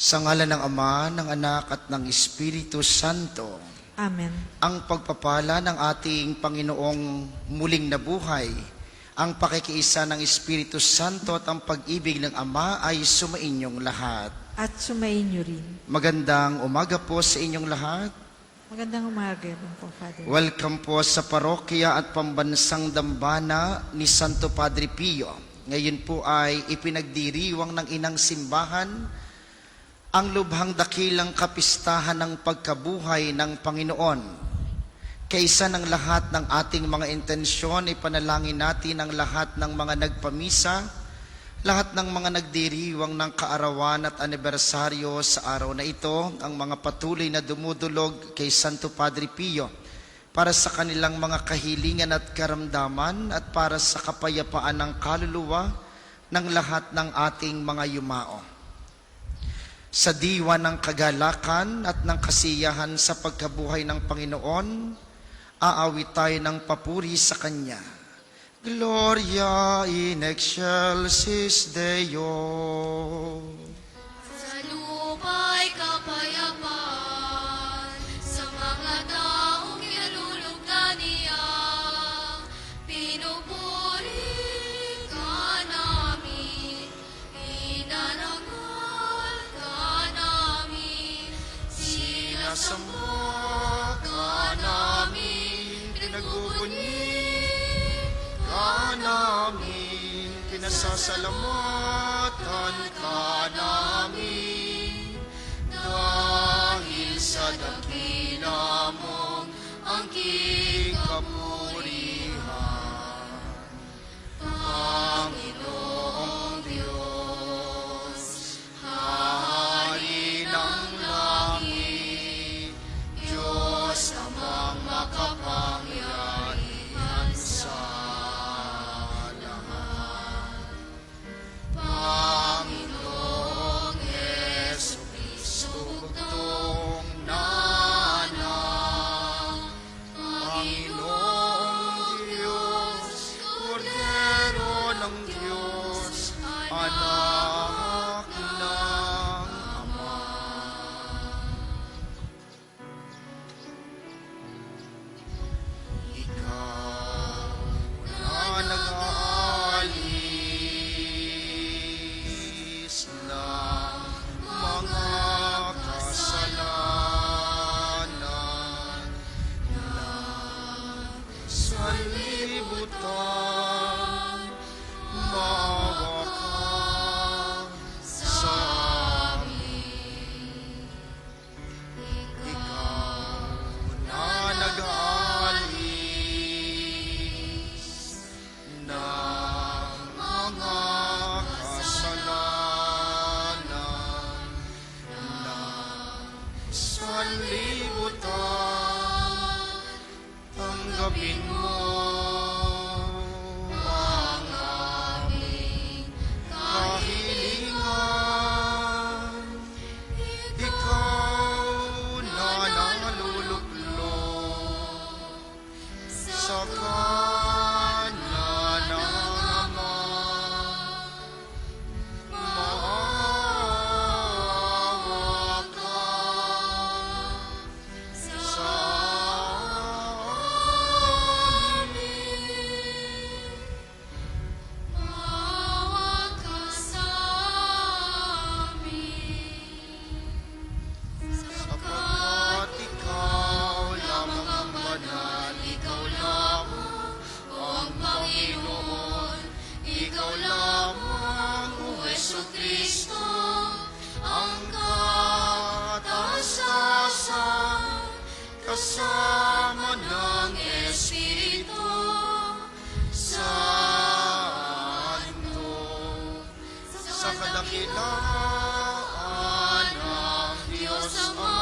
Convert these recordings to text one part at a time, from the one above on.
Sa ngalan ng Ama, ng Anak at ng Espiritu Santo. Amen. Ang pagpapala ng ating Panginoong muling nabuhay, ang pakikiisa ng Espiritu Santo at ang pag-ibig ng Ama ay sumainyong lahat. At sumainyo rin. Magandang umaga po sa inyong lahat. Magandang umaga po, Father. Welcome po sa parokya at pambansang dambana ni Santo Padre Pio. Ngayon po ay ipinagdiriwang ng inang simbahan ang lubhang dakilang kapistahan ng pagkabuhay ng Panginoon. Kaysa ng lahat ng ating mga intensyon, ipanalangin natin ang lahat ng mga nagpamisa, lahat ng mga nagdiriwang ng kaarawan at anibersaryo sa araw na ito, ang mga patuloy na dumudulog kay Santo Padre Pio para sa kanilang mga kahilingan at karamdaman at para sa kapayapaan ng kaluluwa ng lahat ng ating mga yumao. Sa diwa ng kagalakan at ng kasiyahan sa pagkabuhay ng Panginoon, aawit tayo ng papuri sa Kanya. Gloria in excelsis Deo. Sa lupa'y kapayapaan, sa mga taong nilulugdan niya, pinupuri ka namin, inarangal ka namin, sinasamba ka namin, pinagbubunyi ka namin, pinasasalamatan ka namin, dahil sa dakila mong angking kapurihan. Panginoong Diyos, Hari ng langit, Diyos amang makapangyarihan sa Panginoong Jesucristo, bugtong nanang, Panginoong Diyos, Kordero ng Diyos, Anak ng Ama. Ikaw na nag-aalis ng mga kasalanan ng sanlibutan, maawa ka sa amin. Ikaw na nag-aalis ng mga kasalanan ng sanlibutan, tanggapin mo ang aming kahilingan. Ikaw na naluluklok sa kanan ng Ama, maawa ka sa amin. Maawa ka sa amin. Sapagkat ikaw lamang ang banal, ikaw lamang ang Panginoon, ikaw lamang, O Jesucristo, ang kataas-taasan, kasama ng Espiritu Santo, sa kadakilaan ng Diyos Ama.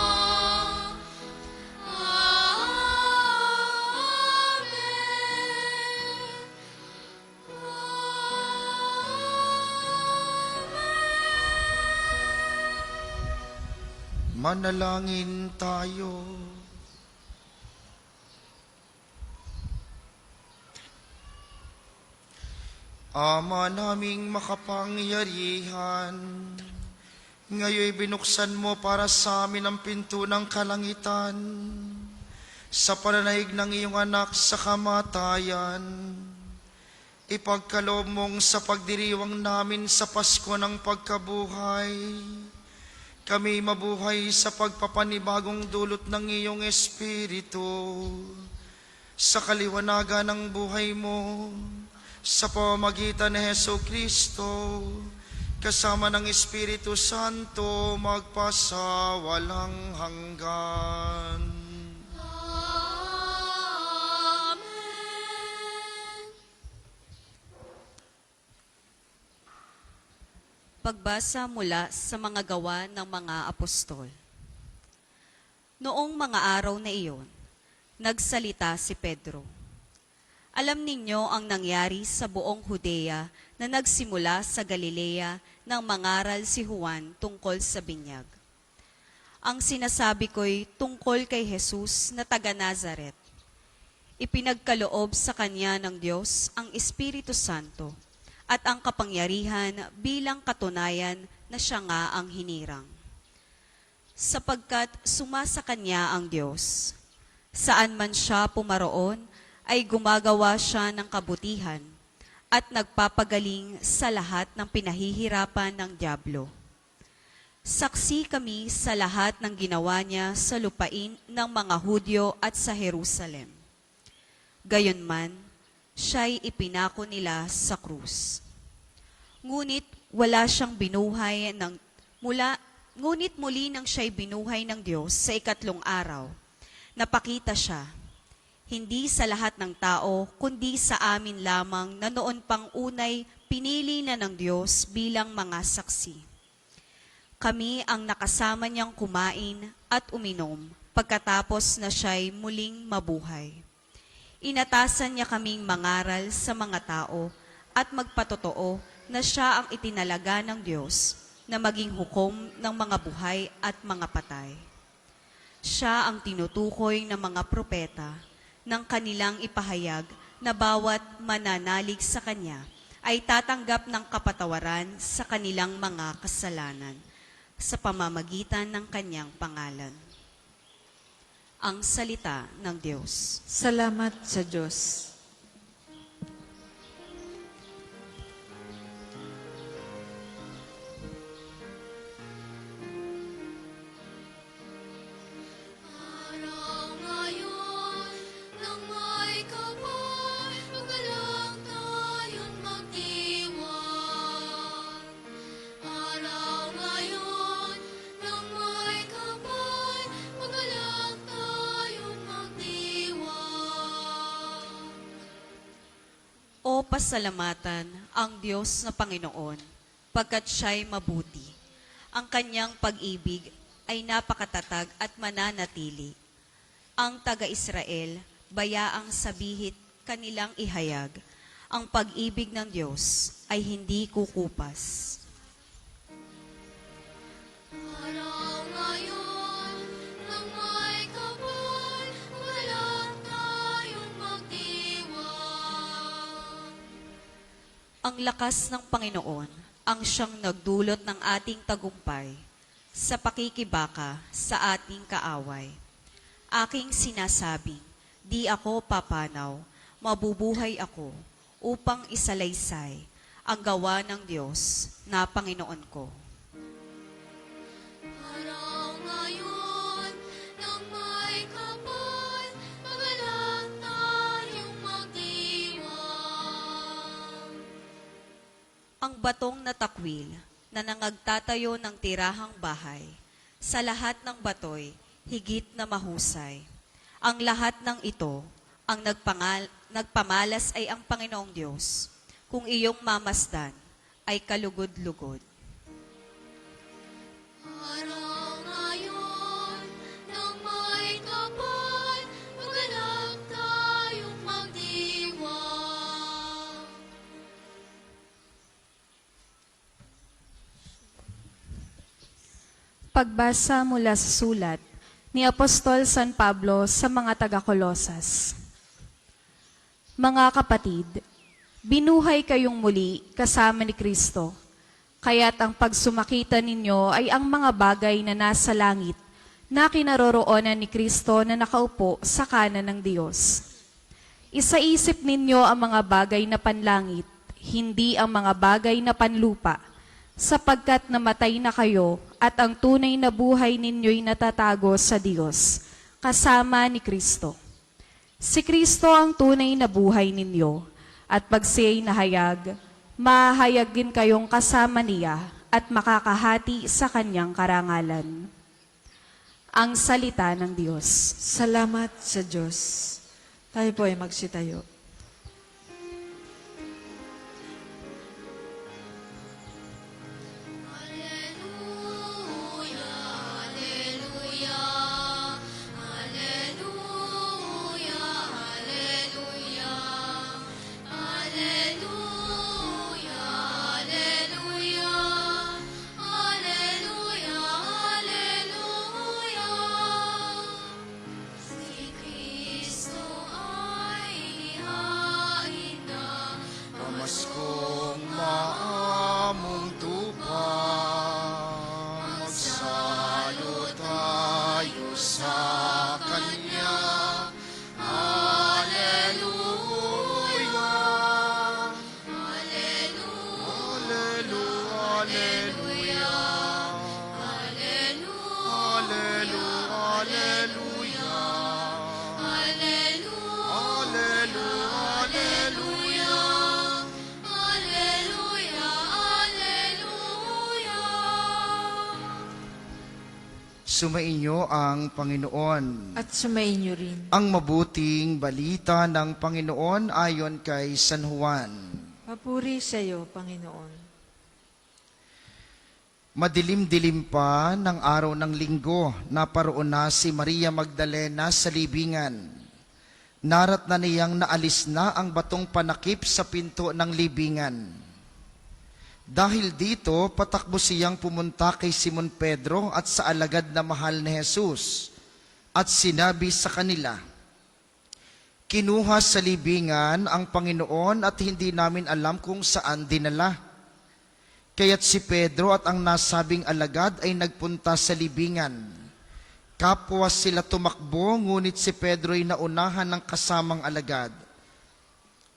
Manalangin tayo. Ama naming makapangyarihan, Ngayon binuksan mo para sa amin ang pinto ng kalangitan sa pananaig ng iyong anak sa kamatayan. Ipagkaloob mong sa pagdiriwang namin sa Pasko ng pagkabuhay, kami mabuhay sa pagpapanibagong dulot ng iyong Espiritu, sa kaliwanagan ng buhay mo, sa pamamagitan ni Jesucristo, kasama ng Espiritu Santo, magpasawalang hanggan. Amen. Pagbasa mula sa mga gawa ng mga apostol. Noong mga araw na iyon, nagsalita si Pedro. Alam ninyo ang nangyari sa buong Judea na nagsimula sa Galilea nang mangaral si Juan tungkol sa binyag. Ang sinasabi ko'y tungkol kay Jesus na taga Nazaret. Ipinagkaloob sa kanya ng Diyos ang Espiritu Santo at ang kapangyarihan bilang katunayan na siya nga ang hinirang. Sapagkat sumasa kanya ang Diyos, saan man siya pumaroon ay gumagawa siya ng kabutihan at nagpapagaling sa lahat ng pinahihirapan ng dyablo. Saksi kami sa lahat ng ginawa niya sa lupain ng mga Hudyo at sa Jerusalem. Gayunman, siya'y ipinako nila sa krus. Ngunit muli nang siya'y binuhay ng Diyos sa ikatlong araw, napakita siya, hindi sa lahat ng tao, kundi sa amin lamang na noon pang unay pinili na ng Diyos bilang mga saksi. Kami ang nakasama niyang kumain at uminom pagkatapos na siya'y muling mabuhay. Inatasan niya kaming mangaral sa mga tao at magpatotoo na siya ang itinalaga ng Diyos na maging hukom ng mga buhay at mga patay. Siya ang tinutukoy ng mga propeta ng kanilang ipahayag na bawat mananalig sa Kanya ay tatanggap ng kapatawaran sa kanilang mga kasalanan sa pamamagitan ng Kanyang pangalan. Ang salita ng Diyos. Salamat sa Diyos. Araw ngayon nang may kapal, magalang tayong magdiwang. Araw ngayon nang may kapal, magalang tayong magdiwang. O pasalamatan ang Diyos na Panginoon, pagkat siya'y mabuti. Ang kanyang pag-ibig ay napakatatag at mananatili. Ang taga-Israel, bayaang sabihit kanilang ihayag, ang pag-ibig ng Diyos ay hindi kukupas. Araw ngayon nang may kapal, magalang tayong magdiwang. Ang lakas ng Panginoon ang siyang nagdulot ng ating tagumpay sa pakikibaka sa ating kaaway. Aking sinasabing, di ako papanaw, mabubuhay ako upang isalaysay ang gawa ng Diyos na Panginoon ko. Araw ngayon nang may kapal, magalang tayong magdiwang. Ang batong natakwil na nangagtatayo ng tirahang bahay, sa lahat ng batoy, higit na mahusay. Ang lahat ng ito, ang nagpamalas ay ang Panginoong Diyos. Kung iyong mamasdan, ay kalugod-lugod. Araw ngayon nang may kapal, magalang tayong magdiwang. Pagbasa mula sa sulat ni Apostol San Pablo sa mga taga-Kolosas. Mga kapatid, binuhay kayong muli kasama ni Kristo. Kaya't ang pagsumakita ninyo ay ang mga bagay na nasa langit na kinaroroonan ni Kristo na nakaupo sa kanan ng Diyos. Isaisip ninyo ang mga bagay na panlangit, hindi ang mga bagay na panlupa, sapagkat namatay na kayo at ang tunay na buhay ninyo'y natatago sa Diyos, kasama ni Kristo. Si Kristo ang tunay na buhay ninyo, at pag siya'y nahayag, mahayag din kayong kasama niya at makakahati sa kanyang karangalan. Ang salita ng Diyos. Salamat sa Diyos. Tayo po ay magsitayo. Alleluia, alleluia, alleluia, alleluia, alleluia, alleluia, alleluia, alleluia. Si Kristo ay nihain na, Pamaskong maamong tupa, magsalo tayo sa Kanya. Alleluia, Alleluia, Alleluia, Alleluia, Sumainyo ang Panginoon. At sumainyo rin. Ang mabuting balita ng Panginoon ayon kay San Juan. Papuri sa iyo, Panginoon. Madilim-dilim pa ng araw ng linggo, naparoon na si Maria Magdalena sa libingan. Narat na niyang naalis na ang batong panakip sa pinto ng libingan. Dahil dito, patakbo siyang pumunta kay Simon Pedro at sa alagad na mahal ni Jesus at sinabi sa kanila, "Kinuha sa libingan ang Panginoon at hindi namin alam kung saan dinala." Kaya't si Pedro at ang nasabing alagad ay nagpunta sa libingan. Kapwa sila tumakbo, ngunit si Pedro ay naunahan ng kasamang alagad.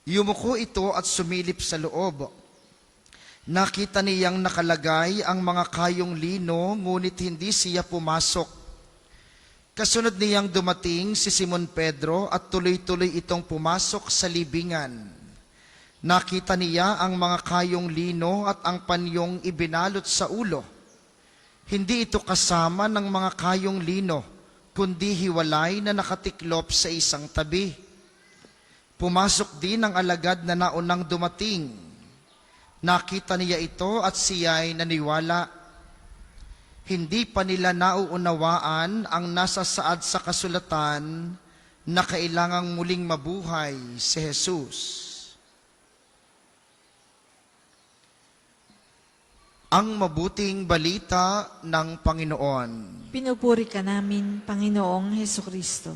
Yumuko ito at sumilip sa loob. Nakita niyang nakalagay ang mga kayong lino, ngunit hindi siya pumasok. Kasunod niyang dumating si Simon Pedro at tuloy-tuloy itong pumasok sa libingan. Nakita niya ang mga kayong lino at ang panyong ibinalot sa ulo. Hindi ito kasama ng mga kayong lino, kundi hiwalay na nakatiklop sa isang tabi. Pumasok din ang alagad na naunang dumating. Nakita niya ito at siya'y naniwala. Hindi pa nila nauunawaan ang nasa saad sa kasulatan na kailangang muling mabuhay si Jesus. Ang mabuting balita ng Panginoon. Pinupuri ka namin, Panginoong Hesukristo.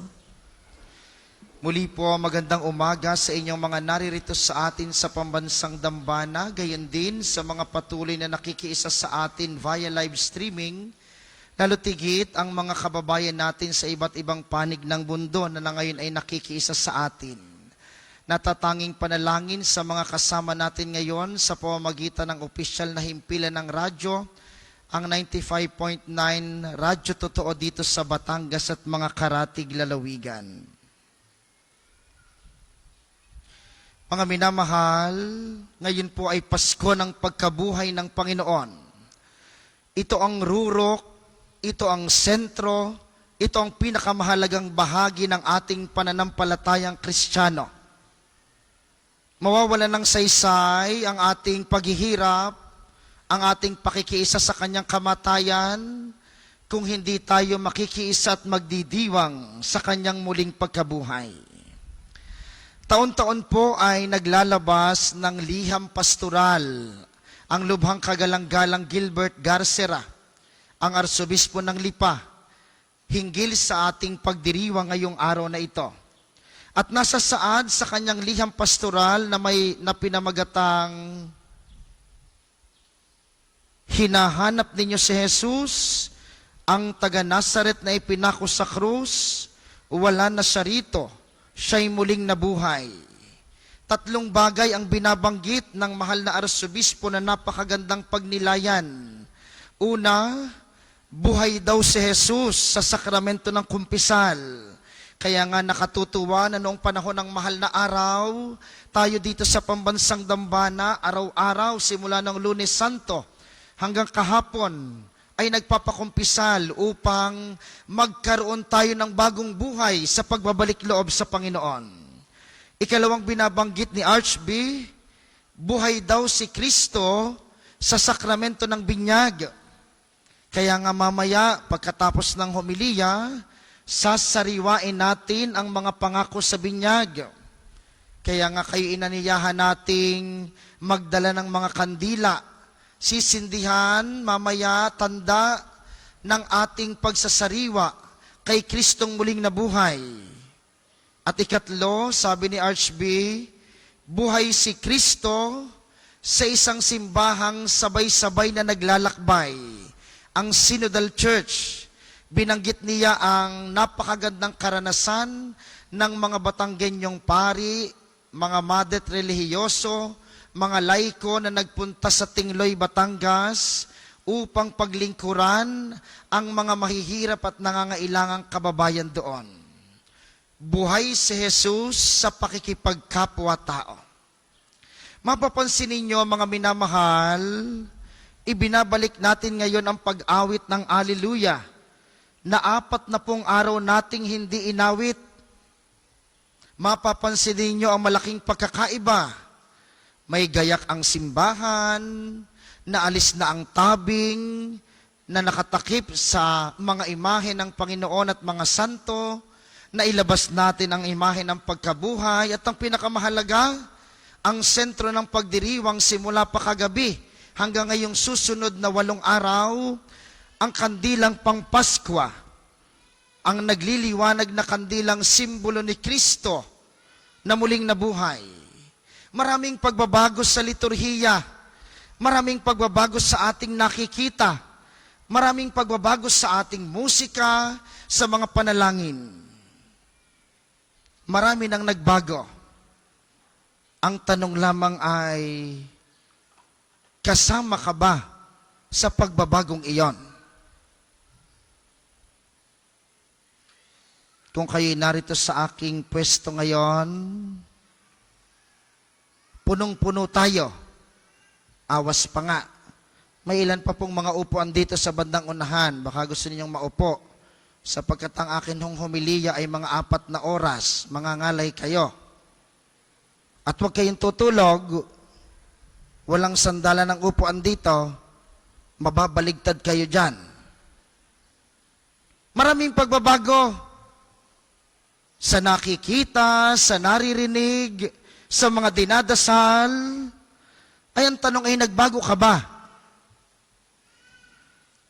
Muli po, magandang umaga sa inyong mga naririto sa atin sa pambansang dambana, gayon din sa mga patuloy na nakikiisa sa atin via live streaming, lalo tigit ang mga kababayan natin sa iba't ibang panig ng mundo na ngayon ay nakikiisa sa atin. Natatanging panalangin sa mga kasama natin ngayon sa pamamagitan ng opisyal na himpilan ng radyo, ang 95.9 Radyo Totoo dito sa Batangas at mga karatig lalawigan. Mga minamahal, ngayon po ay Pasko ng pagkabuhay ng Panginoon. Ito ang rurok, ito ang sentro, ito ang pinakamahalagang bahagi ng ating pananampalatayang Kristiyano. Mawawala ng saysay ang ating paghihirap, ang ating pakikiisa sa kanyang kamatayan, kung hindi tayo makikiisa at magdidiwang sa kanyang muling pagkabuhay. Taon-taon po ay naglalabas ng liham pastoral ang lubhang kagalang-galang Gilbert Garcera, ang Arsobispo ng Lipa, hinggil sa ating pagdiriwang ngayong araw na ito. At nasa saad sa kanyang liham pastoral na may pinamagatang Hinahanap ninyo si Jesus, ang taga Nazaret na ipinako sa krus, wala na siya rito, siya'y muling nabuhay. Tatlong bagay ang binabanggit ng mahal na arsobispo na napakagandang pagnilayan. Una, buhay daw si Jesus sa sakramento ng kumpisal. Kaya nga nakatutuwa na noong panahon ng mahal na araw, tayo dito sa Pambansang Dambana, araw-araw simula ng Lunes Santo hanggang kahapon, ay nagpapakumpisal upang magkaroon tayo ng bagong buhay sa pagbabalik loob sa Panginoon. Ikalawang binabanggit ni Archbishop, buhay daw si Kristo sa sakramento ng binyag. Kaya nga mamaya, pagkatapos ng homilya, sasariwain natin ang mga pangako sa binyag. Kaya nga kayo inaniyahan nating magdala ng mga kandila, sisindihan mamaya tanda ng ating pagsasariwa kay Kristong muling nabuhay. At ikatlo, sabi ni Archbishop, buhay si Kristo sa isang simbahang sabay-sabay na naglalakbay, ang Synodal Church. Binanggit niya ang napakagandang karanasan ng mga Batanggenyong pari, mga madet relihiyoso, mga laiko na nagpunta sa Tingloy, Batangas upang paglingkuran ang mga mahihirap at nangangailangang kababayan doon. Buhay si Jesus sa pakikipagkapwa-tao. Mapapansin ninyo mga minamahal, ibinabalik natin ngayon ang pag-awit ng Alleluia na 40 araw nating hindi inawit. Mapapansin ninyo ang malaking pagkakaiba. May gayak ang simbahan, naalis na ang tabing, na nakatakip sa mga imahe ng Panginoon at mga santo, na ilabas natin ang imahe ng pagkabuhay, at ang pinakamahalaga, ang sentro ng pagdiriwang simula pa kagabi hanggang ngayong susunod na 8 araw, ang kandilang pangpaskwa, ang nagliliwanag na kandilang simbolo ni Kristo na muling nabuhay. Maraming pagbabago sa liturhiya, maraming pagbabago sa ating nakikita, maraming pagbabago sa ating musika, sa mga panalangin. Marami nang nagbago. Ang tanong lamang ay, kasama ka ba sa pagbabagong iyon? Kung kayo'y narito sa aking pwesto ngayon, punong-puno tayo. Awas pa nga. May ilan pa pong mga upuan dito sa bandang unahan. Baka gusto ninyong maupo. Sapagkat ang akin hong homilya ay mga 4 na oras, mangangalay kayo. At huwag kayong tutulog, walang sandalan ng upuan dito, mababaligtad kayo dyan. Maraming pagbabago sa nakikita, sa naririnig, sa mga dinadasal. Ay ang tanong ay, nagbago ka ba?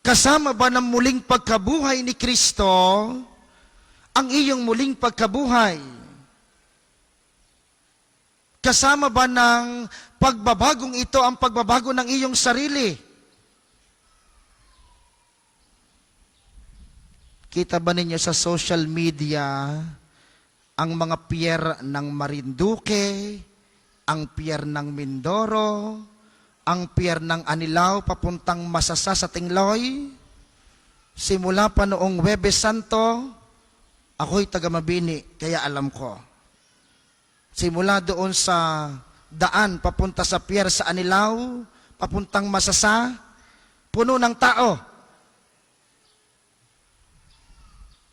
Kasama ba ng muling pagkabuhay ni Kristo ang iyong muling pagkabuhay? Kasama ba ng pagbabagong ito ang pagbabago ng iyong sarili? Kita ba ninyo sa social media ang mga pier ng Marinduque, ang pier ng Mindoro, ang pier ng Anilao papuntang Masasa sa Tingloy? Simula pa noong Huwebes Santo, ako'y taga Mabini, kaya alam ko. Simula doon sa daan papunta sa pier sa Anilao, papuntang Masasa, puno ng tao.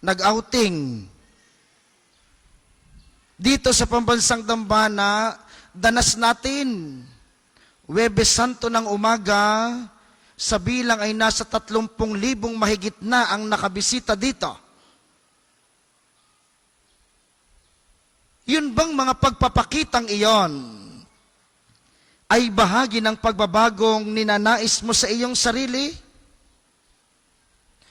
Nag-outing. Dito sa Pambansang Dambana, danas natin. Huwebes Santo ng umaga, sa bilang ay nasa 30,000 mahigit na ang nakabisita dito. Yun bang mga pagpapakitang iyon ay bahagi ng pagbabagong ninanais mo sa iyong sarili?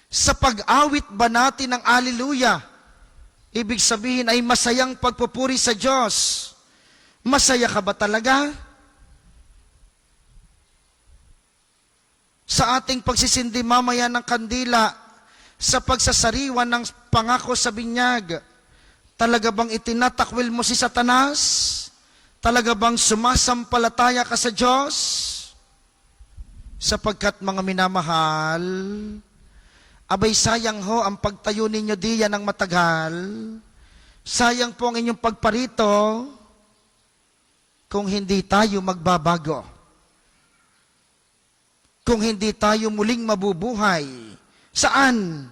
Sa pag-awit ba natin ng Alleluia, ibig sabihin ay masayang pagpupuri sa Diyos. – Masaya ka ba talaga? sa ating pagsisindi mamaya ng kandila, sa pagsasariwan ng pangako sa binyag, talaga bang itinatakwil mo si Satanas? Talaga bang sumasampalataya ka sa Diyos? Sapagkat mga minamahal, abay sayang ho ang pagtayo ninyo diyan ng matagal. Sayang po ang inyong pagparito kung hindi tayo magbabago. Kung hindi tayo muling mabubuhay. Saan?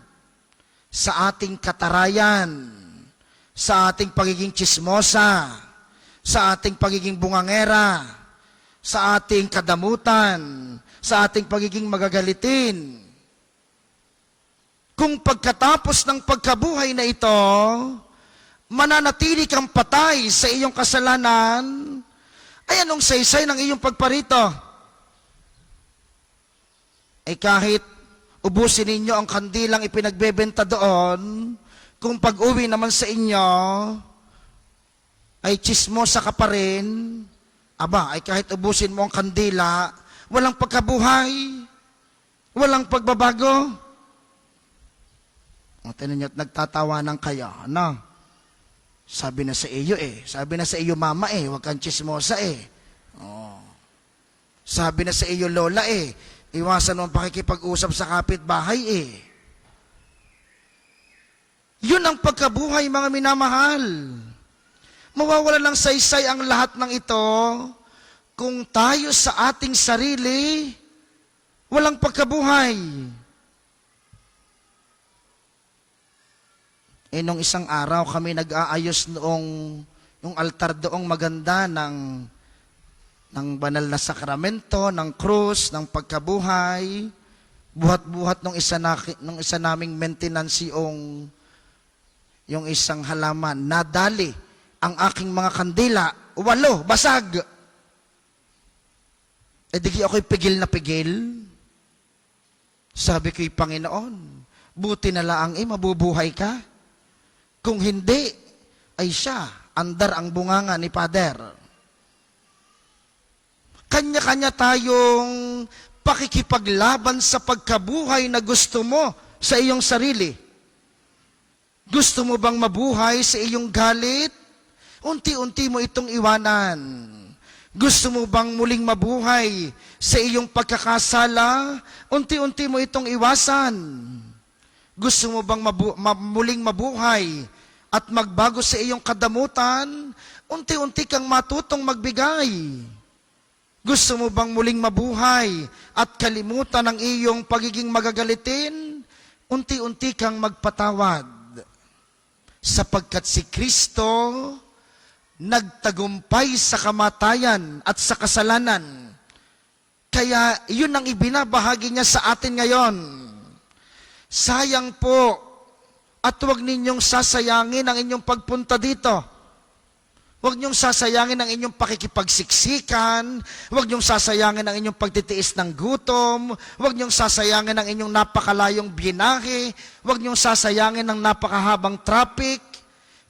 Sa ating katarayan, sa ating pagiging tsismosa, sa ating pagiging bungangera, sa ating kadamutan, sa ating pagiging magagalitin. Kung pagkatapos ng pagkabuhay na ito, mananatili kang patay sa iyong kasalanan, ay anong saysay ng iyong pagparito? Ay kahit ubusin ninyo ang kandilang ipinagbebenta doon, kung pag-uwi naman sa inyo, ay tsismosa ka pa rin, aba, ay kahit ubusin mo ang kandila, walang pagkabuhay, walang pagbabago. O, tinan nyo, nagtatawanan kayo, ano? Sabi na sa iyo sabi na sa iyo mama huwag kang tsismosa Oh. Sabi na sa iyo lola iwasan mo ang pakikipag-usap sa kapitbahay Yun ang pagkabuhay, mga minamahal. Mawawala ng saysay ang lahat ng ito kung tayo sa ating sarili walang pagkabuhay. Nung isang araw kami nag-aayos noong yung altar doong maganda ng banal na sakramento, ng krus, ng pagkabuhay. Buhat-buhat nung isa naming maintenance yung isang halaman. Nadali ang aking mga kandila. 8, basag. Di ako'y pigil na pigil. Sabi ko'y Panginoon, buti na lang mabubuhay ka. Kung hindi, ay siya, andar ang bunganga ni Father. Kanya-kanya tayong pakikipaglaban sa pagkabuhay na gusto mo sa iyong sarili. Gusto mo bang mabuhay sa iyong galit? Unti-unti mo itong iwanan. Gusto mo bang muling mabuhay sa iyong pagkakasala? Unti-unti mo itong iwasan. Gusto mo bang muling mabuhay at magbago sa iyong kadamutan? Unti-unti kang matutong magbigay. Gusto mo bang muling mabuhay at kalimutan ang iyong pagiging magagalitin? Unti-unti kang magpatawad. Sapagkat si Kristo nagtagumpay sa kamatayan at sa kasalanan. Kaya yun ang ibinabahagi niya sa atin ngayon. Sayang po, at huwag ninyong sasayangin ang inyong pagpunta dito. Huwag niyong sasayangin ang inyong pakikipagsiksikan, huwag niyong sasayangin ang inyong pagtitiis ng gutom, huwag niyong sasayangin ang inyong napakalayong binahe, huwag niyong sasayangin ang napakahabang traffic.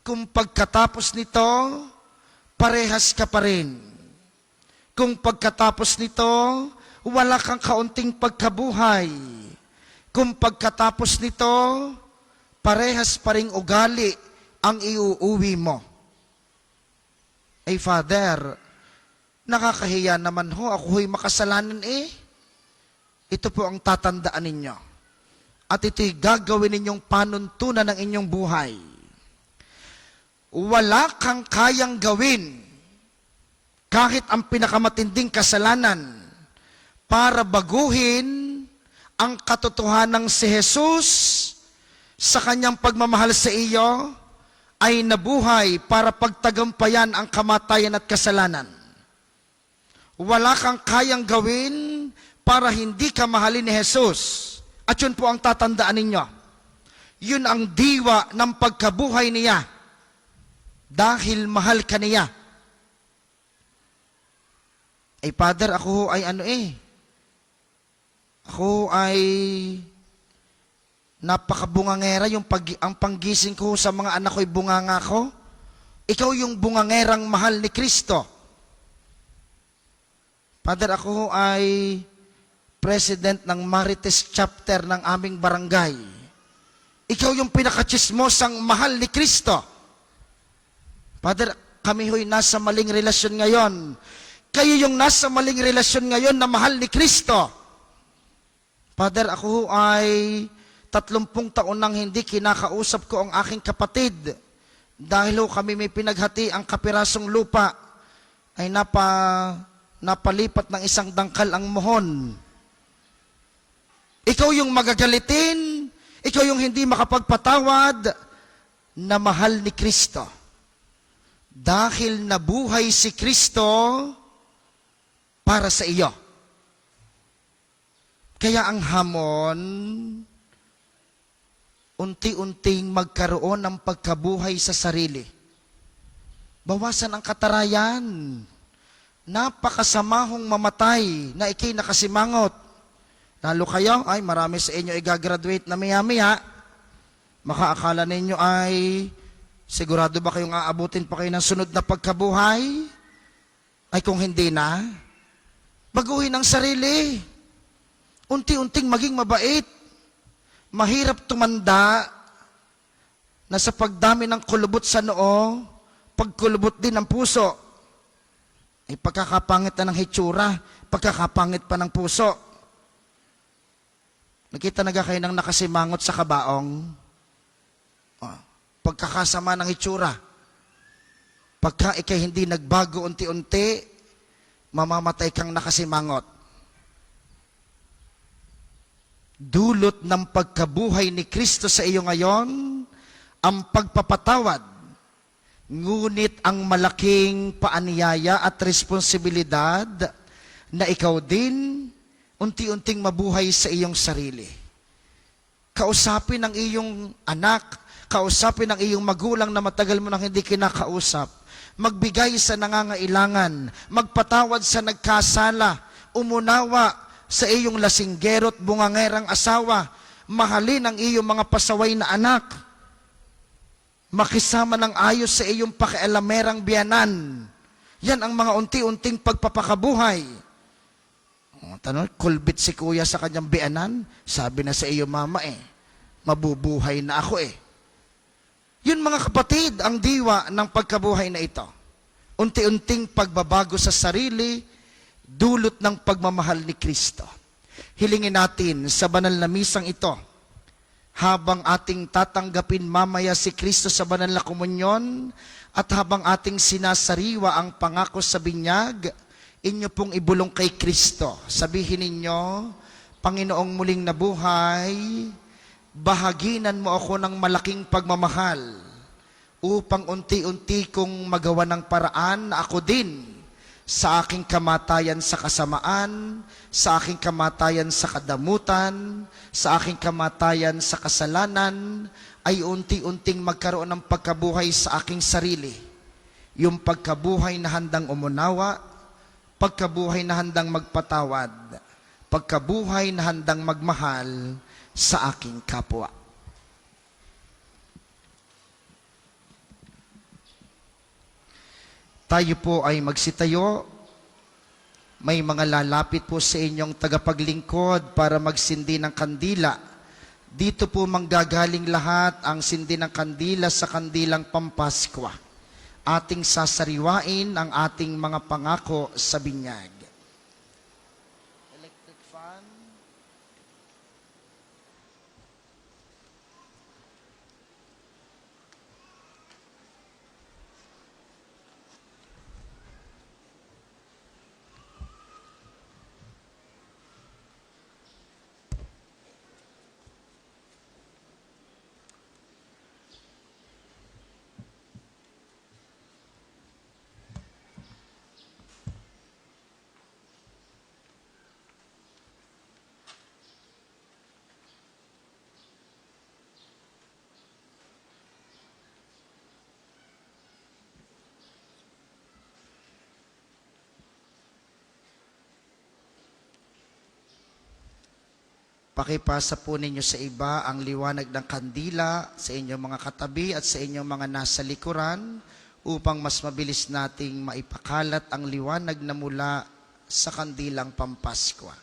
Kung pagkatapos nito, parehas ka pa rin. Kung pagkatapos nito, wala kang kaunting pagkabuhay. Kung pagkatapos nito, parehas pa ring ugali ang iuuwi mo. Ay Father, nakakahiya naman ho, ako ho'y makasalanan Ito po ang tatandaan ninyo. At ito'y gagawin ninyong panuntunan ng inyong buhay. Wala kang kayang gawin kahit ang pinakamatinding kasalanan para baguhin ang katotohanang si Jesus sa kanyang pagmamahal sa iyo ay nabuhay para pagtagampayan ang kamatayan at kasalanan. Wala kang kayang gawin para hindi ka mahalin ni Jesus. At yun po ang tatandaan ninyo. Yun ang diwa ng pagkabuhay niya. Dahil mahal ka niya. Ay Father, ako ay Ako ay napakabungangera ang panggising ko sa mga anak ko'y bunganga ko. Ikaw yung bungangerang mahal ni Kristo. Father, ako ay president ng Marites chapter ng aming barangay. Ikaw yung pinakachismosang mahal ni Kristo. Father, kami ho'y nasa maling relasyon ngayon. Kayo yung nasa maling relasyon ngayon na mahal ni Kristo. Father, ako ho ay 30 taon nang hindi kinakausap ko ang aking kapatid. Dahil ho kami may pinaghati ang kapirasong lupa ay napalipat ng isang dangkal ang mohon. Ikaw yung magagalitin, ikaw yung hindi makapagpatawad na mahal ni Kristo. Dahil nabuhay si Kristo para sa iyo. Kaya ang hamon, unti-unting magkaroon ng pagkabuhay sa sarili. Bawasan ang katarayan. Napakasamahong mamatay na ikay nakasimangot. Lalo kayo, ay marami sa inyo i-graduate na maya-maya. Makaakala ninyo ay sigurado ba kayong aabutin pa kayo ng sunod na pagkabuhay? Ay kung hindi na, baguhin ang sarili. Unti-unting maging mabait. Mahirap tumanda na sa pagdami ng kulubot sa noo, pagkulubot din ng puso. Ay pagkakapangit na ng hitsura, pagkakapangit pa ng puso. Nakita na kayo ng nakasimangot sa kabaong? Pagkakasama ng hitsura. Pagka ikay hindi nagbago unti-unti, mamamatay kang nakasimangot. Dulot ng pagkabuhay ni Kristo sa iyo ngayon, ang pagpapatawad. Ngunit ang malaking paanyaya at responsibilidad na ikaw din unti-unting mabuhay sa iyong sarili. Kausapin ang iyong anak, kausapin ang iyong magulang na matagal mo nang hindi kinakausap. Magbigay sa nangangailangan, magpatawad sa nagkasala, umunawa sa iyong lasinggero't bungangerang asawa, mahalin ang iyong mga pasaway na anak, makisama ng ayos sa iyong pakialamerang biyanan. Yan ang mga unti-unting pagpapakabuhay. Tanong, kulbit si kuya sa kanyang biyanan, sabi na sa iyo mama mabubuhay na ako Yun mga kapatid, ang diwa ng pagkabuhay na ito. Unti-unting pagbabago sa sarili, dulot ng pagmamahal ni Kristo. Hilingin natin sa banal na misang ito, habang ating tatanggapin mamaya si Kristo sa banal na komunyon, at habang ating sinasariwa ang pangako sa binyag, inyo pong ibulong kay Kristo. Sabihin ninyo, Panginoong muling nabuhay, bahaginan mo ako ng malaking pagmamahal, upang unti-unti kong magawa ng paraan na ako din, sa aking kamatayan sa kasamaan, sa aking kamatayan sa kadamutan, sa aking kamatayan sa kasalanan, ay unti-unting magkaroon ng pagkabuhay sa aking sarili. Yung pagkabuhay na handang umunawa, pagkabuhay na handang magpatawad, pagkabuhay na handang magmahal sa aking kapwa. Tayo po ay magsitayo. May mga lalapit po sa inyong tagapaglingkod para magsindi ng kandila. Dito po manggagaling lahat ang sindi ng kandila sa kandilang Pampaskwa. Ating sasariwain ang ating mga pangako sa binyag. Electric fan. Pakipasa po ninyo sa iba ang liwanag ng kandila sa inyong mga katabi at sa inyong mga nasa likuran upang mas mabilis nating maipakalat ang liwanag na mula sa kandilang Pampaskwa.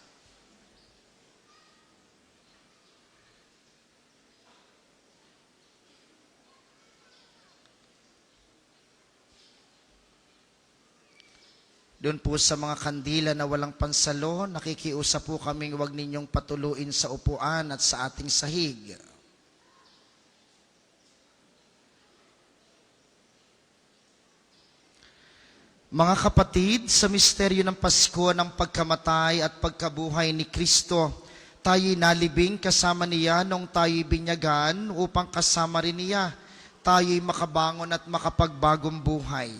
Doon po sa mga kandila na walang pansalo, nakikiusap po kaming huwag ninyong patuluin sa upuan at sa ating sahig. Mga kapatid, sa misteryo ng Pasko ng pagkamatay at pagkabuhay ni Kristo, tayo'y nalibing kasama niya nung tayo'y binyagan upang kasama rin niya tayo'y makabangon at makapagbagong buhay.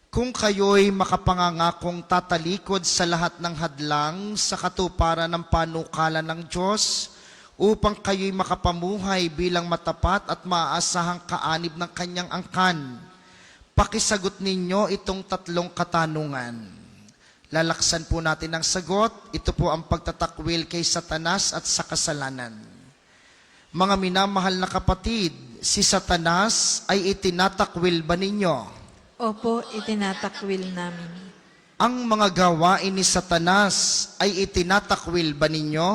Kung kayo'y makapangangakong tatalikod sa lahat ng hadlang sa katuparan ng panukala ng Diyos, upang kayo'y makapamuhay bilang matapat at maaasahang kaanib ng kanyang angkan, pakisagot ninyo itong tatlong katanungan. Lalaksan po natin ang sagot. Ito po ang pagtatakwil kay Satanas at sa kasalanan. Mga minamahal na kapatid, si Satanas ay itinatakwil ba ninyo? Opo, itinatakwil namin. Ang mga gawain ni Satanas ay itinatakwil ba ninyo?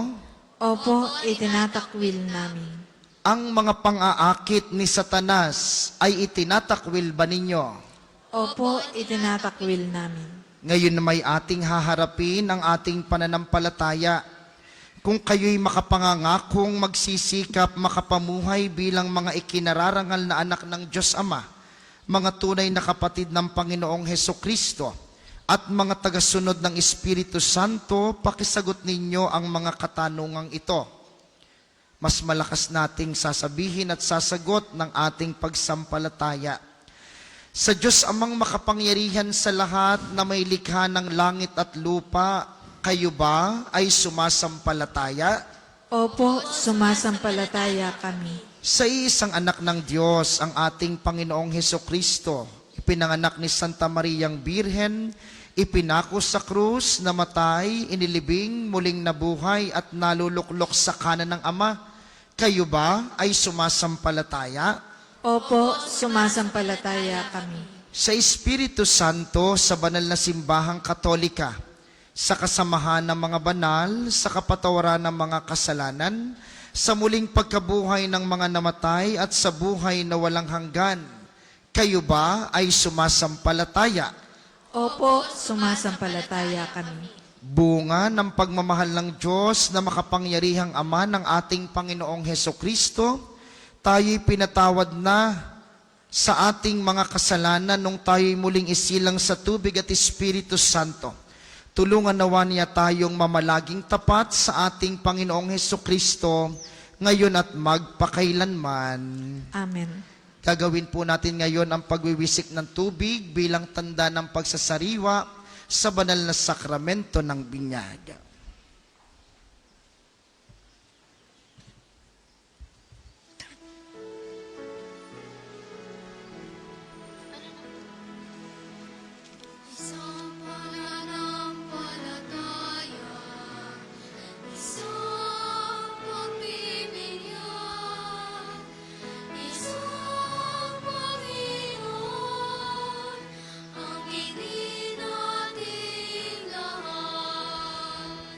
Opo, itinatakwil namin. Ang mga pang-aakit ni Satanas ay itinatakwil ba ninyo? Opo, itinatakwil namin. Ngayon na may ating haharapin ang ating pananampalataya. Kung kayo'y makapangangakong magsisikap makapamuhay bilang mga ikinararangal na anak ng Diyos Ama, mga tunay na kapatid ng Panginoong Hesukristo, at mga tagasunod ng Espiritu Santo, pakisagot ninyo ang mga katanungang ito. Mas malakas nating sasabihin at sasagot ng ating pagsampalataya. Sa Diyos Amang makapangyarihan sa lahat na may likha ng langit at lupa, kayo ba ay sumasampalataya? Opo, sumasampalataya kami. Sa isang anak ng Diyos, ang ating Panginoong Hesukristo, ipinanganak ni Santa Mariang Birhen, ipinako sa krus, namatay, inilibing, muling nabuhay at naluluklok sa kanan ng Ama. Kayo ba ay sumasampalataya? Opo, sumasampalataya kami. Sa Espiritu Santo, sa banal na simbahang Katolika, sa kasamahan ng mga banal, sa kapatawaran ng mga kasalanan, sa muling pagkabuhay ng mga namatay at sa buhay na walang hanggan, kayo ba ay sumasampalataya? Opo, sumasampalataya kami. Bunga ng pagmamahal ng Diyos na makapangyarihang Ama ng ating Panginoong Hesukristo, tayo'y pinatawad na sa ating mga kasalanan nung tayo'y muling isilang sa tubig at Espiritu Santo. Tulungan nawa niya tayong mamalaging tapat sa ating Panginoong Hesukristo, ngayon at magpakailanman. Amen. Gagawin po natin ngayon ang pagwiwisik ng tubig bilang tanda ng pagsasariwa sa banal na sakramento ng binyag. Isang pananampalataya, isang pagbibinyag, isang Panginoon, ang iniin nating lahat.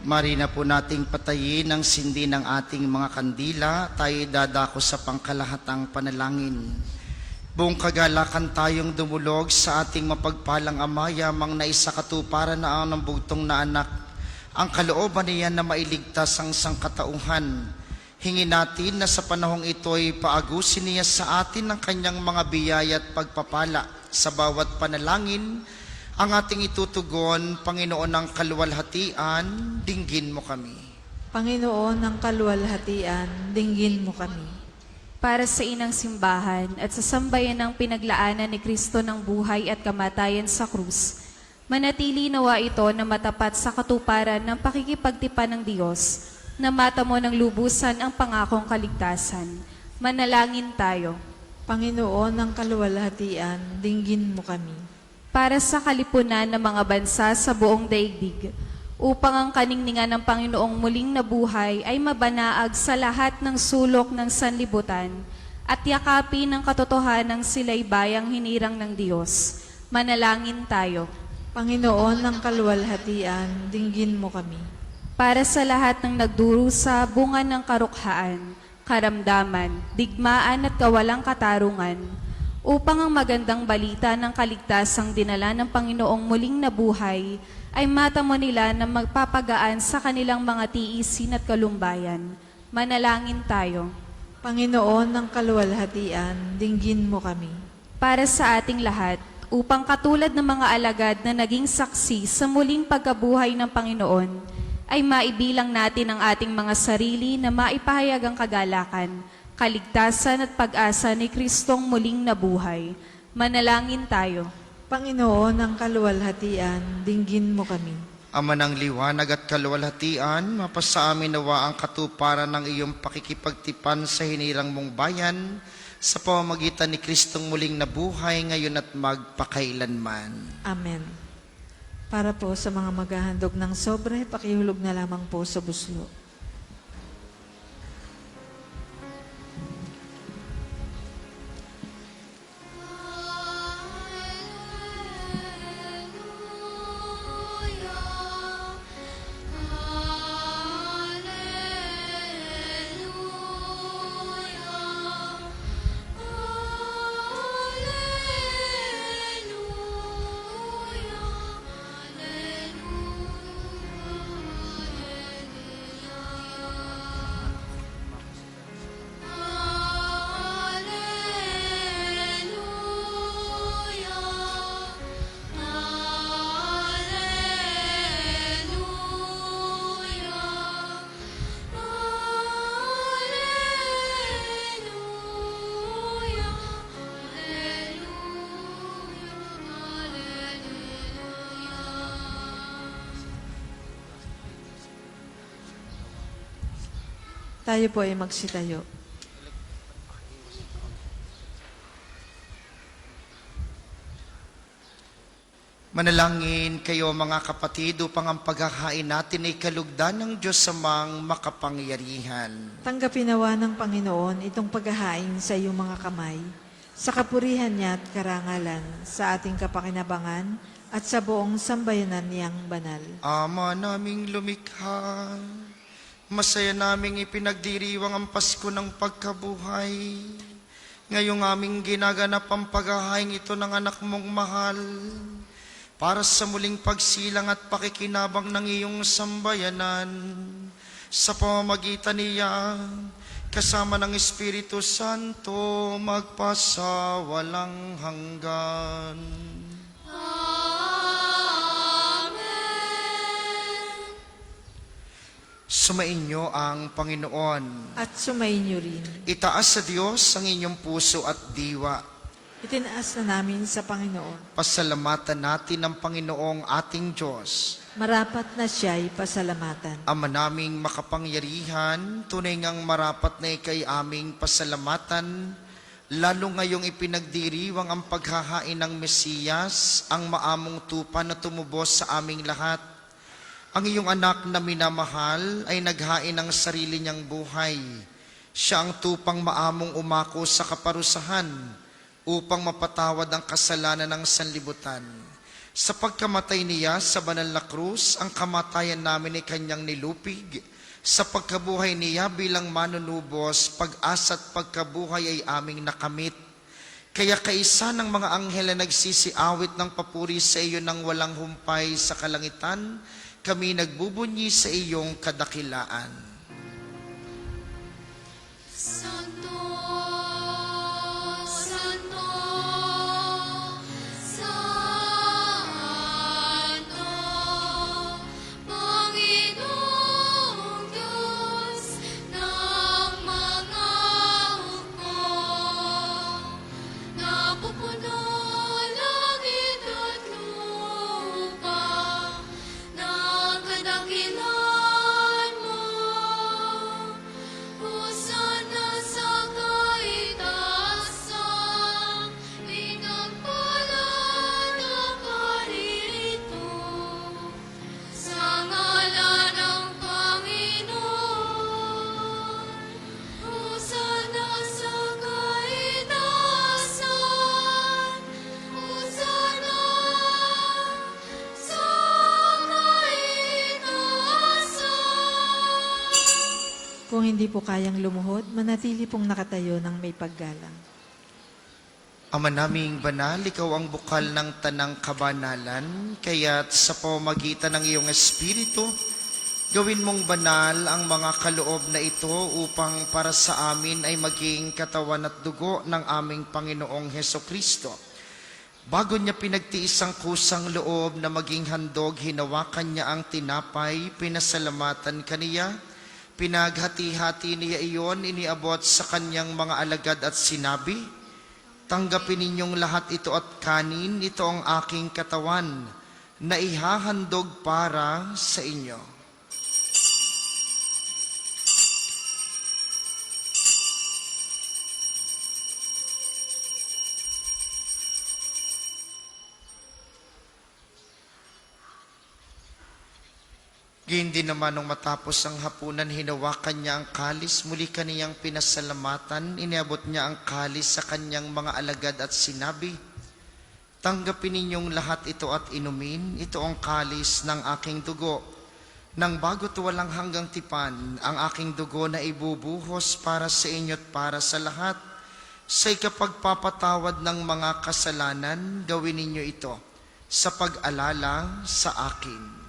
Mari na po nating patayin ang sindi ng ating mga kandila. Tayo dadako sa pangkalahatang panalangin. Buong kagalakan tayong dumulog sa ating mapagpalang Ama, yamang naisakatuparan na ang ng bugtong na anak. Ang kalooban niya na mailigtas ang sangkatauhan. Hingin natin na sa panahong ito'y paagusin niya sa atin ng kanyang mga biyaya at pagpapala sa bawat panalangin. Ang ating itutugon, Panginoon ng kaluwalhatian, dinggin mo kami. Panginoon ng kaluwalhatian, dinggin mo kami. Para sa inang simbahan at sa sambayan ng pinaglaanan ni Kristo ng buhay at kamatayan sa krus, manatili nawa ito na matapat sa katuparan ng pakikipagtipan ng Diyos, na mata mo ng lubusan ang pangakong kaligtasan. Manalangin tayo. Panginoon ng kaluwalhatian, dinggin mo kami. Para sa kalipunan ng mga bansa sa buong daigdig, upang ang kaningningan ng Panginoong muling nabuhay ay mabanaag sa lahat ng sulok ng sanlibutan at yakapin ng katotohanan sila'y bayang hinirang ng Diyos. Manalangin tayo. Panginoon ng kaluwalhatian, dinggin mo kami. Para sa lahat ng nagdurusa, bunga ng karukhaan, karamdaman, digmaan at kawalang katarungan, upang ang magandang balita ng kaligtasang dinala ng Panginoong muling nabuhay ay mata mo nila na magpapagaan sa kanilang mga tiisin at kalumbayan. Manalangin tayo. Panginoon ng kaluwalhatian, dinggin mo kami. Para sa ating lahat, upang katulad ng mga alagad na naging saksi sa muling pagkabuhay ng Panginoon, ay maibilang natin ang ating mga sarili na maipahayag ang kagalakan, kaligtasan at pag-asa ni Kristong muling nabuhay. Manalangin tayo. Panginoon ng kaluwalhatian, dinggin mo kami. Ama ng liwanag at kaluwalhatian, mapasa amin nawa ang katuparan ng iyong pakikipagtipan sa hinirang mong bayan sa pamamagitan ni Kristong muling nabuhay ngayon at magpakailanman. Amen. Para po sa mga maghahandog ng sobre, pakihulog na lamang po sa buslo. Tayo po ay magsitayo. Manalangin kayo mga kapatid upang ang paghahain natin ay kalugdan ng Diyos samang makapangyarihan. Tanggapin nawa ng Panginoon itong paghahain sa iyong mga kamay, sa kapurihan niya at karangalan, sa ating kapakinabangan at sa buong sambayanan niyang banal. Ama naming lumikha, masaya naming ipinagdiriwang ang Pasko ng pagkabuhay. Ngayong aming ginaganap ang paghahain ito ng anak mong mahal, para sa muling pagsilang at pakikinabang ng iyong sambayanan, sa pamamagitan niya, kasama ng Espiritu Santo, magpasawalang hanggan. Sumainyo ang Panginoon. At sumainyo rin. Itaas sa Diyos ang inyong puso at diwa. Itinaas na namin sa Panginoon. Pasalamatan natin ang Panginoong ating Diyos. Marapat na siya'y pasalamatan. Ama naming makapangyarihan, tunay ngang marapat na ikay aming pasalamatan, lalo ngayong ipinagdiriwang ang paghahain ng Mesiyas, ang maamong tupa na tumubos sa aming lahat. Ang iyong anak na minamahal ay naghain ng sarili niyang buhay. Siya ang tupang maamong umako sa kaparusahan upang mapatawad ang kasalanan ng sanlibutan. Sa pagkamatay niya sa banal na krus, ang kamatayan namin ay kanyang nilupig. Sa pagkabuhay niya bilang manunubos, pag-asa at pagkabuhay ay aming nakamit. Kaya kaisa ng mga anghel na nagsisiawit ng papuri sa iyo nang walang humpay sa kalangitan, kami nagbubunyi sa iyong kadakilaan. Santo, Santo, Santo, Panginoong Diyos ng mga hukbo, napupuno langit at lupa, ng kadakilan mo. Hosana sa kaitaasan, pinagpalad ang paririto, sa ngalan ng Panginoon. Hosana sa kaitaasan, Hosana sa kaitaasan. Kung hindi po kayang lumuhod, manatili pong nakatayo ng may paggalang. Ama naming banal, ikaw ang bukal ng tanang kabanalan, kaya't sa pamamagitan ng iyong Espiritu, gawin mong banal ang mga kaloob na ito upang para sa amin ay maging katawan at dugo ng aming Panginoong Heso Kristo. Bago niya pinagtiis ang kusang loob na maging handog, hinawakan niya ang tinapay, pinasalamatan kaniya, pinaghati-hati niya iyon, iniabot sa kanyang mga alagad at sinabi, "Tanggapin ninyong lahat ito at kanin, ito ang aking katawan na ihahandog para sa inyo." Gayun din naman nung matapos ang hapunan, hinawakan niya ang kalis, muli kaniyang pinasalamatan, iniabot niya ang kalis sa kanyang mga alagad at sinabi, "Tanggapin ninyong lahat ito at inumin, ito ang kalis ng aking dugo, nang bago't walang hanggang tipan, ang aking dugo na ibubuhos para sa inyo at para sa lahat. Sa ikapagpapatawad ng mga kasalanan, gawin ninyo ito sa pag-alala sa akin."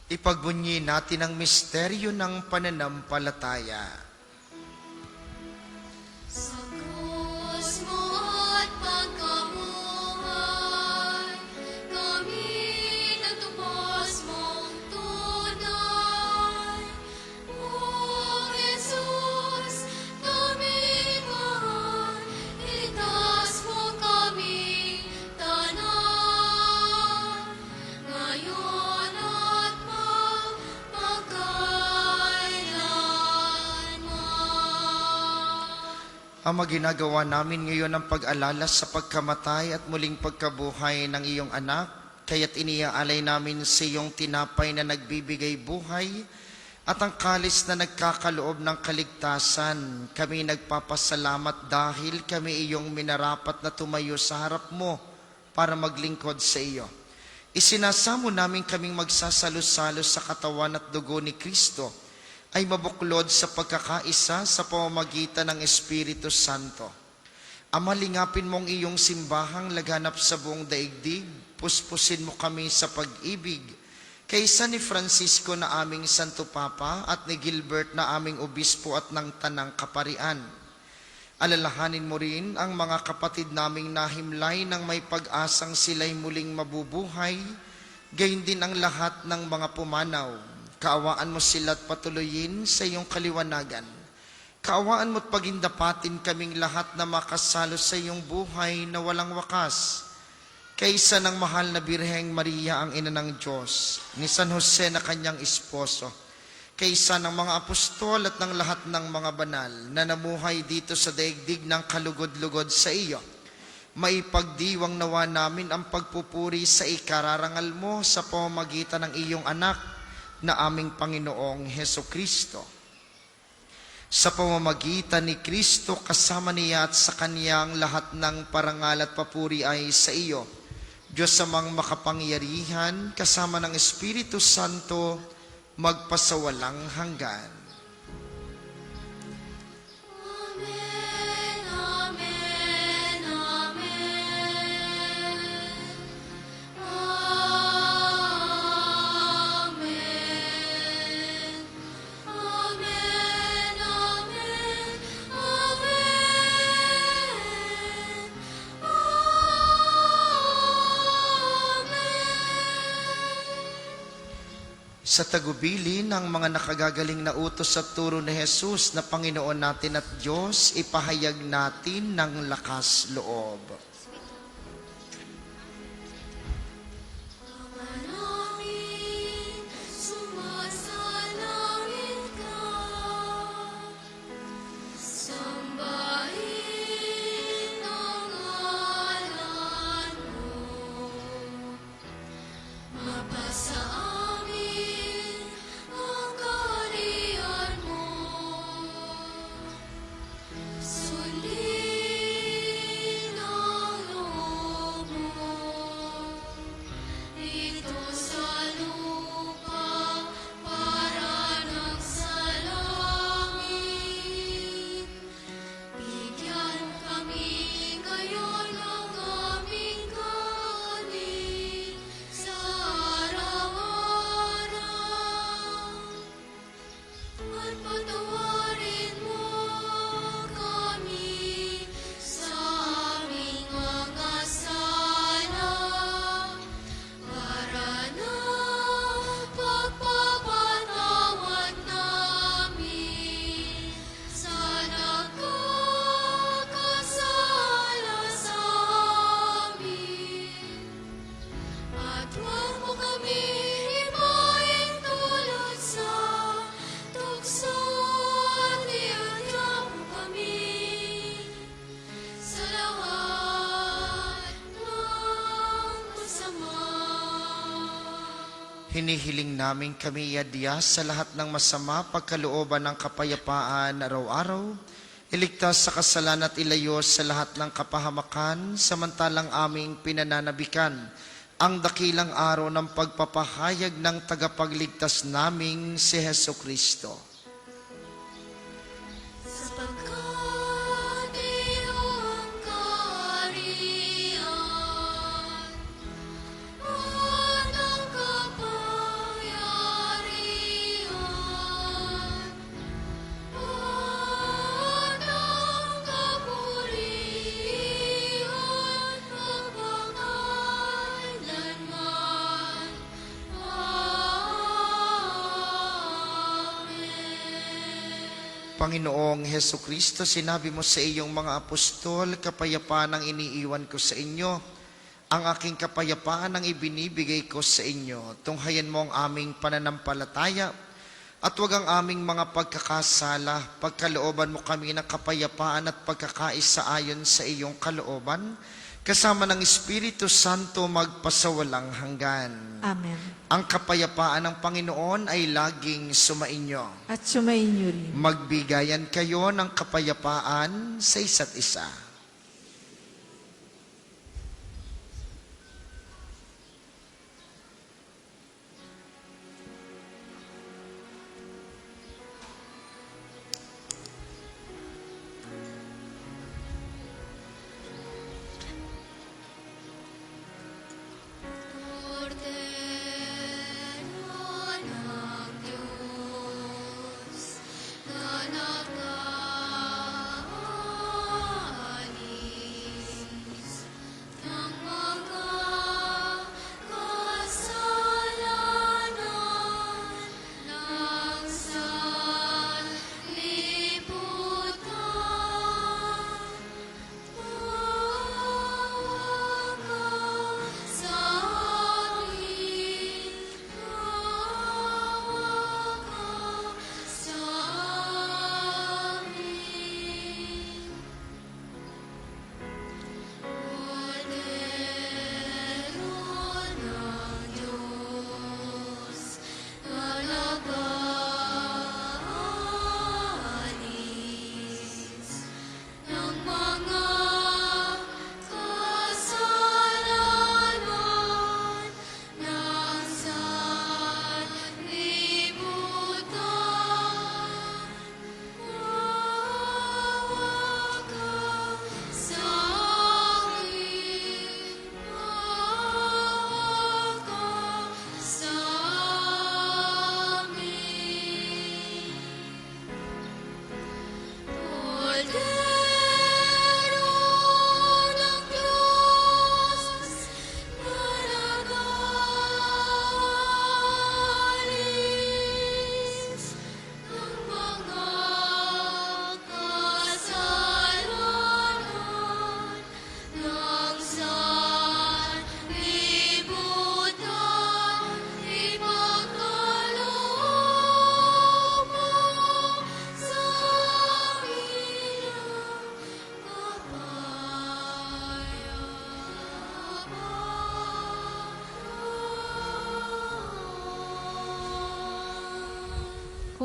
Ipagbunyi natin ang misteryo ng pananampalataya. Sa krus mo at pagkabuhay, kami natupos mong tunay. O Jesus, kami mahal, iligtas mo kami tanan. Ngayon at magpakailanman. Ama, ginagawa namin ngayon ang pag-alala sa pagkamatay at muling pagkabuhay ng iyong anak, kaya't iniaalay namin sa iyong tinapay na nagbibigay buhay at ang kalis na nagkakaloob ng kaligtasan. Kami nagpapasalamat dahil kami iyong minarapat na tumayo sa harap mo para maglingkod sa iyo. Isinasamo namin kaming magsasalo-salo sa katawan at dugo ni Kristo ay mabuklod sa pagkakaisa sa pamamagitan ng Espiritu Santo. Ama, lingapin mong iyong simbahang laganap sa buong daigdig, puspusin mo kami sa pag-ibig, kaysa ni Francisco na aming Santo Papa at ni Gilbert na aming Obispo at ng Tanang Kaparian. Alalahanin mo rin ang mga kapatid naming nahimlay ng may pag-asang sila'y muling mabubuhay, gayon din ang lahat ng mga pumanaw. Kaawaan mo sila at patuloyin sa iyong kaliwanagan. Kaawaan mo't pagindapatin kaming lahat na makasalo sa iyong buhay na walang wakas. Kaysa ng mahal na Birheng Maria, ang ina ng Diyos, ni San Jose na kanyang esposo, kaysa ng mga apostol at ng lahat ng mga banal na namuhay dito sa daigdig ng kalugod-lugod sa iyo. maipagdiwang nawa namin ang pagpupuri sa ikararangal mo sa pamamagitan ng iyong anak na aming Panginoong Heso Kristo. Sa pamamagitan ni Kristo, kasama niya at sa Kaniyang lahat ng parangal at papuri ay sa iyo, Diyos amang makapangyarihan, kasama ng Espiritu Santo, magpasawalang hanggan. Amen, amen, amen. Amen. Amen, amen, amen. Sa tagubili ng mga nakagagaling na utos at turo ni Jesus na Panginoon natin at Diyos, ipahayag natin ng lakas loob. Ama namin, sumasalangit ka. Sambahin ang ngalan mo. Mapasa amin ang kaharian mo. Sundin ang loob mo. Dito sa lupa para nang sa langit. Bigyan kami ngayon ng aming kanin sa araw-araw. At patawarin mo kami sa aming mga sala para na pagpapatawad namin sa nagkakasala sa amin. At huwag mo kami ibahin tulad sa tukso at iadya mo kami sa lahat ng masama. Hinihiling namin kami iadya sa lahat ng masama, pagkalooban ng kapayapaan araw-araw, iligtas sa kasalan at ilayo sa lahat ng kapahamakan, samantalang aming pinananabikan ang dakilang araw ng pagpapahayag ng tagapagligtas naming si Heso Kristo. Sapagkat iyong kaharian at ang kapangyarihan at ang kapurihan magpakailanman. Amen. Panginoong Heso Kristo, sinabi mo sa iyong mga apostol, kapayapaan ang iniiwan ko sa inyo. Ang aking kapayapaan ang ibinibigay ko sa inyo. Tunghayan mo ang aming pananampalataya at huwag ang aming mga pagkakasala. Pagkalooban mo kami ng kapayapaan at pagkakaisa ayon sa iyong kalooban, kasama ng Espiritu Santo magpasawalang hanggan. Amen. Ang kapayapaan ng Panginoon ay laging sumainyo. At sumainyo rin. Magbigayan kayo ng kapayapaan sa isa't isa. Cordero ng Diyos, na nagdaan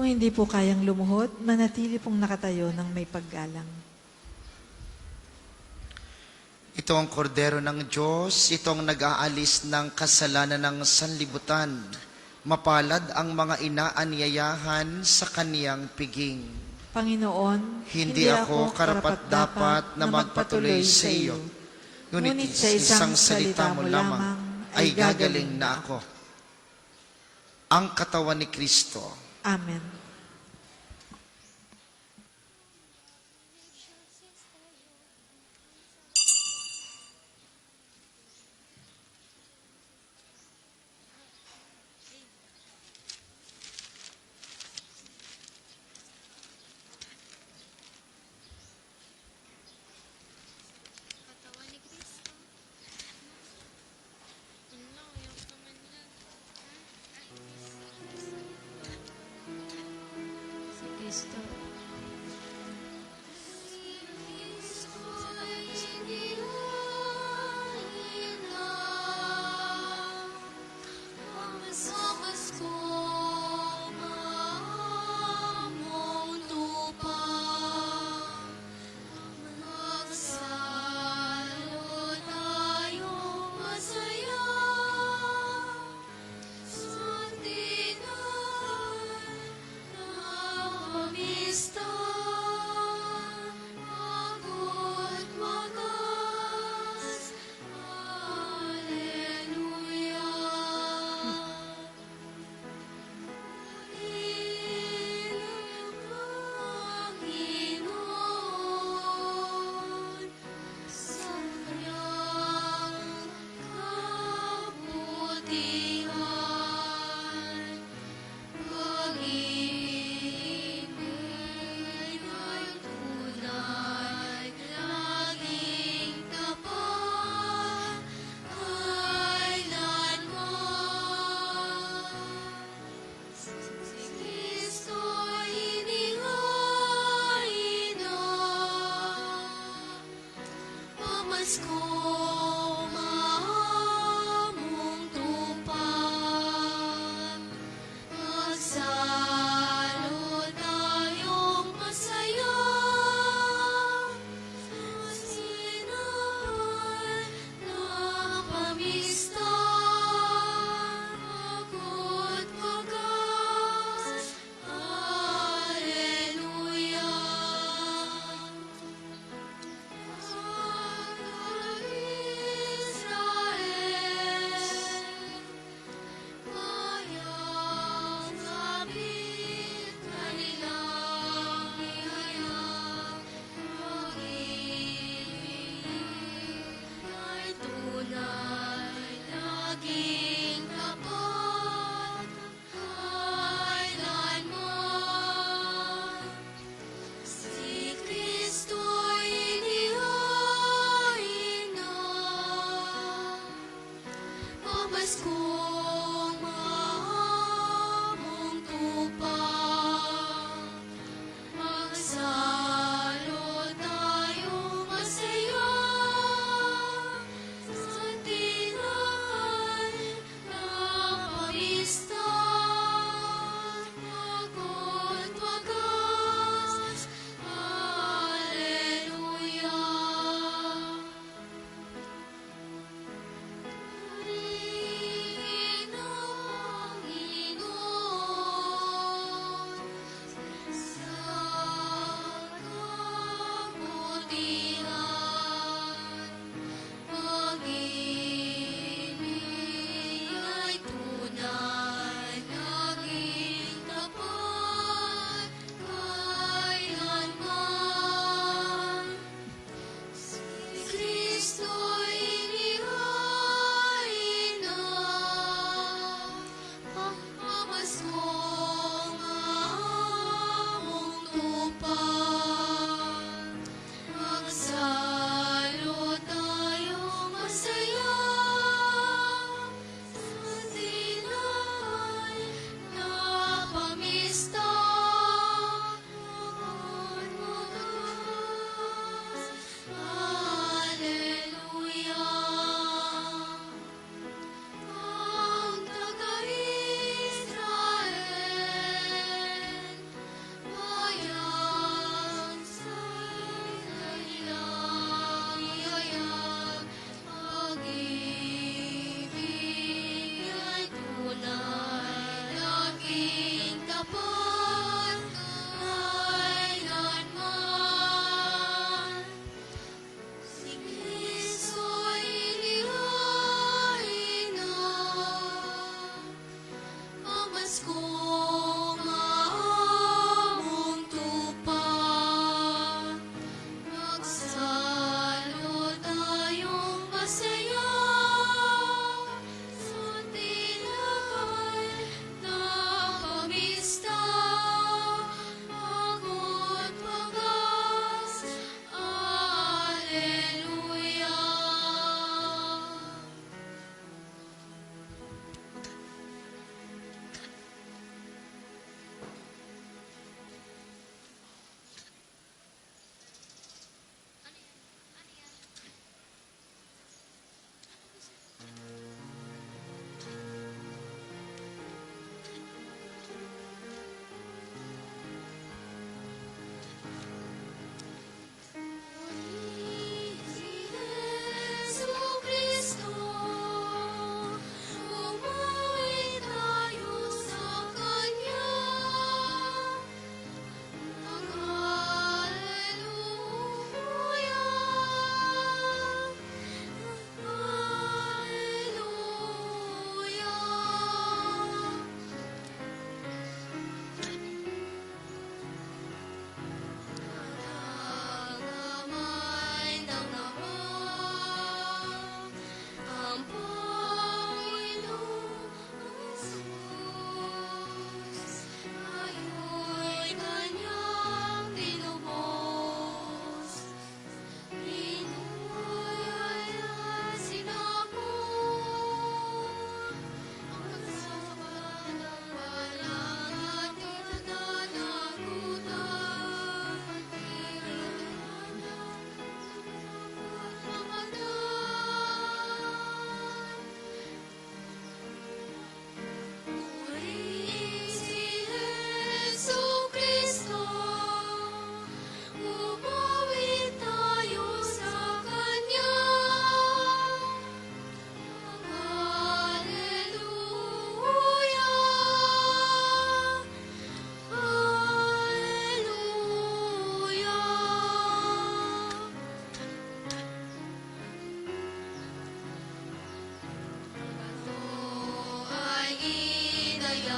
Kung hindi po kayang lumuhod, manatili pong nakatayo ng may paggalang. Ito ang kordero ng Diyos, ito ang nag-aalis ng kasalanan ng sanlibutan. Mapalad ang mga inaanyayahan sa kaniyang piging. Panginoon, Hindi ako karapat-dapat na magpatuloy sa iyo. Ngunit sa isang salita mo lamang ay gagaling na ako. Ang katawan ni Kristo. Amen. Katawan ni Kristo. Ano, yung naman yan. Si Kristo.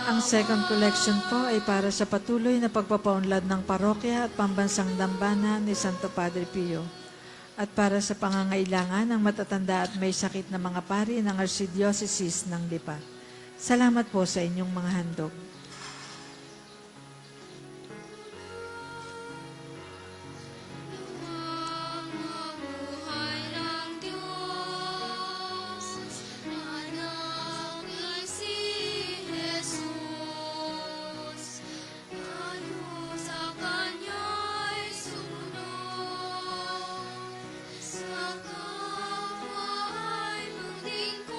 Ang second collection po ay para sa patuloy na pagpapaunlad ng parokya at pambansang dambana ni Santo Padre Pio at para sa pangangailangan ng matatanda at may sakit na mga pari ng Archdiocese ng Lipa. Salamat po sa inyong mga handog. Mabuhay ng Diyos, anak ni si Jesus, tayo sa Kanya'y sumunod, sa kapwa ay maglingkod.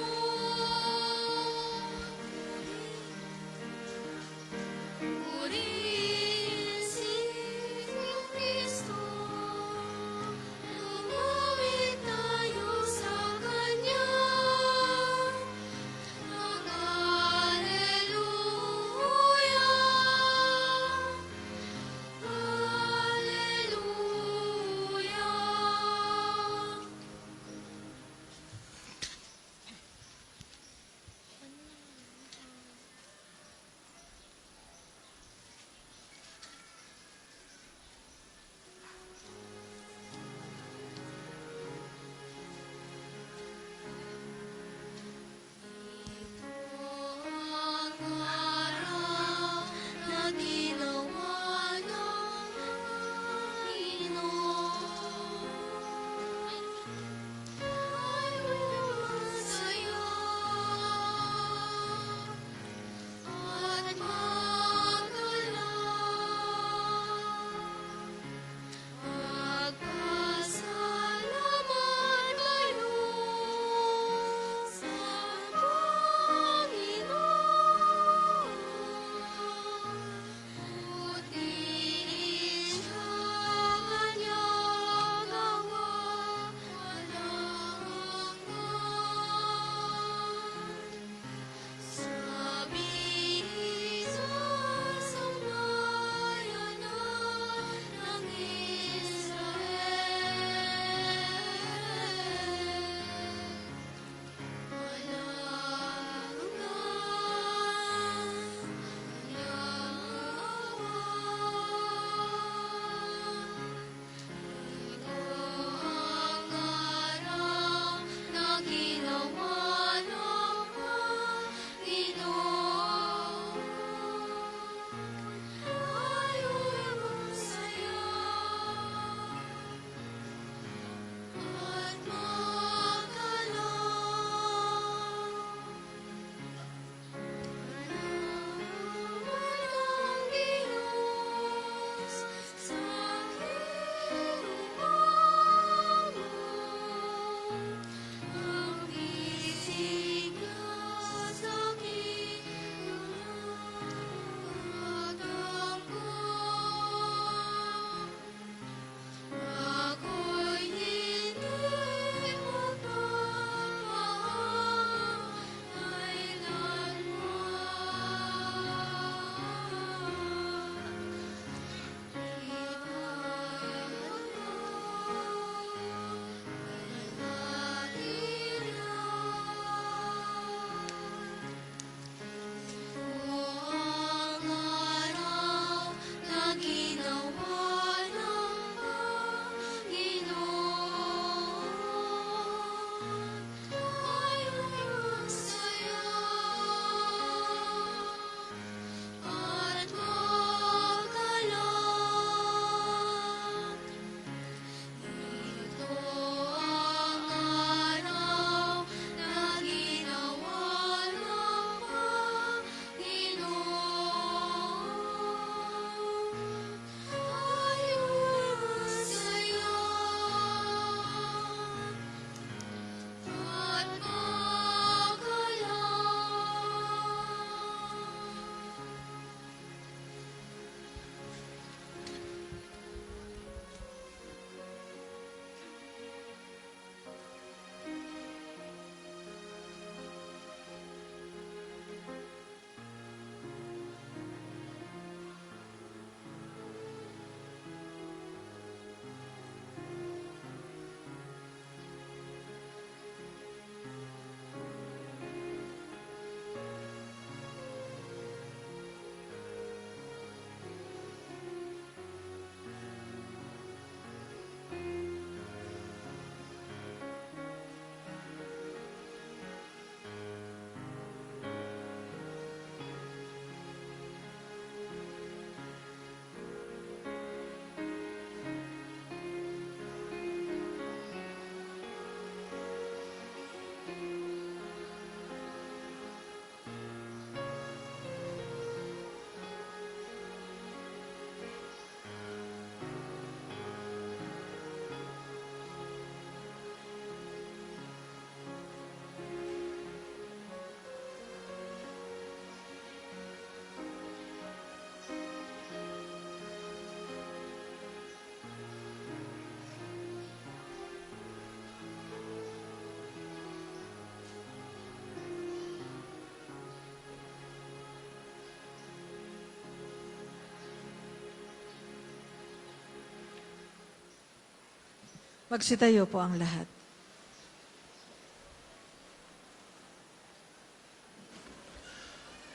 Magsitayo po ang lahat.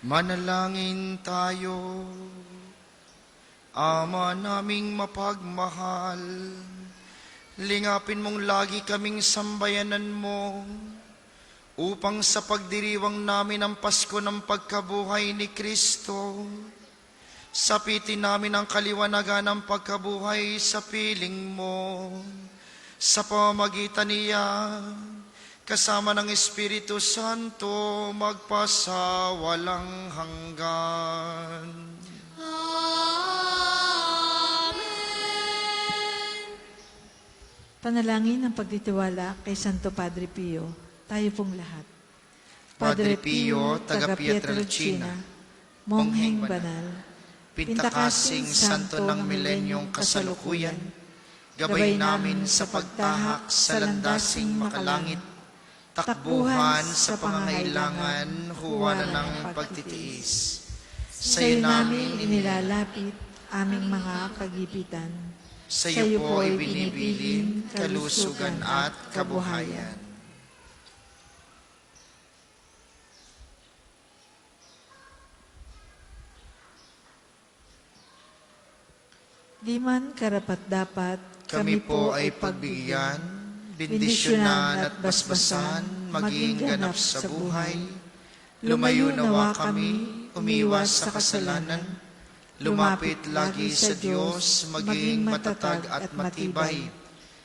Manalangin tayo. Ama naming mapagmahal, lingapin mong lagi kaming sambayanan mo upang sa pagdiriwang namin ang Pasko ng pagkabuhay ni Kristo, sapitin namin ang kaliwanagan ng pagkabuhay sa piling mo. Sa pamamagitan niya, kasama ng Espiritu Santo, magpasawalang hanggan. Panalangin ng pagtitiwala kay Santo Padre Pio. Tayo pong lahat. Padre Pio, taga Pietrelcina, Mongheng Banal, pintakasing santo ng milenyong kasalukuyan, gabay namin sa pagtahak sa landasing makalangit, takbuhan sa pangangailangan, huwala ng pagtitiis. sa iyo namin inilalapit aming mga kagipitan. Sa iyo po ibinibilin kalusugan at kabuhayan. Di man karapat-dapat, Kami po ay pagbigyan, bendisyonan at basbasan, maging ganap sa buhay. Lumayo nawa kami, umiwas sa kasalanan, lumapit lagi sa Diyos, maging matatag at matibay.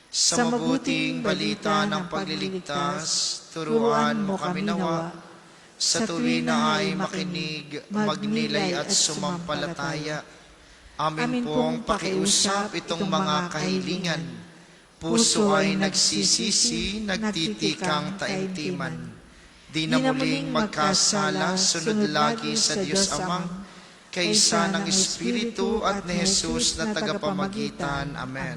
Sa mabuting balita ng pagliligtas, turuan mo kami nawa. Sa tuwi na ay makinig, magnilay at sumampalataya. Amin pong pakiusap itong mga kahilingan. Puso ay nagsisisi, nagtitikang taimtiman. Di na muling magkasala, sunod lagi sa Diyos Amang, kaysa ng Espiritu at ni Jesus na tagapamagitan. Amen.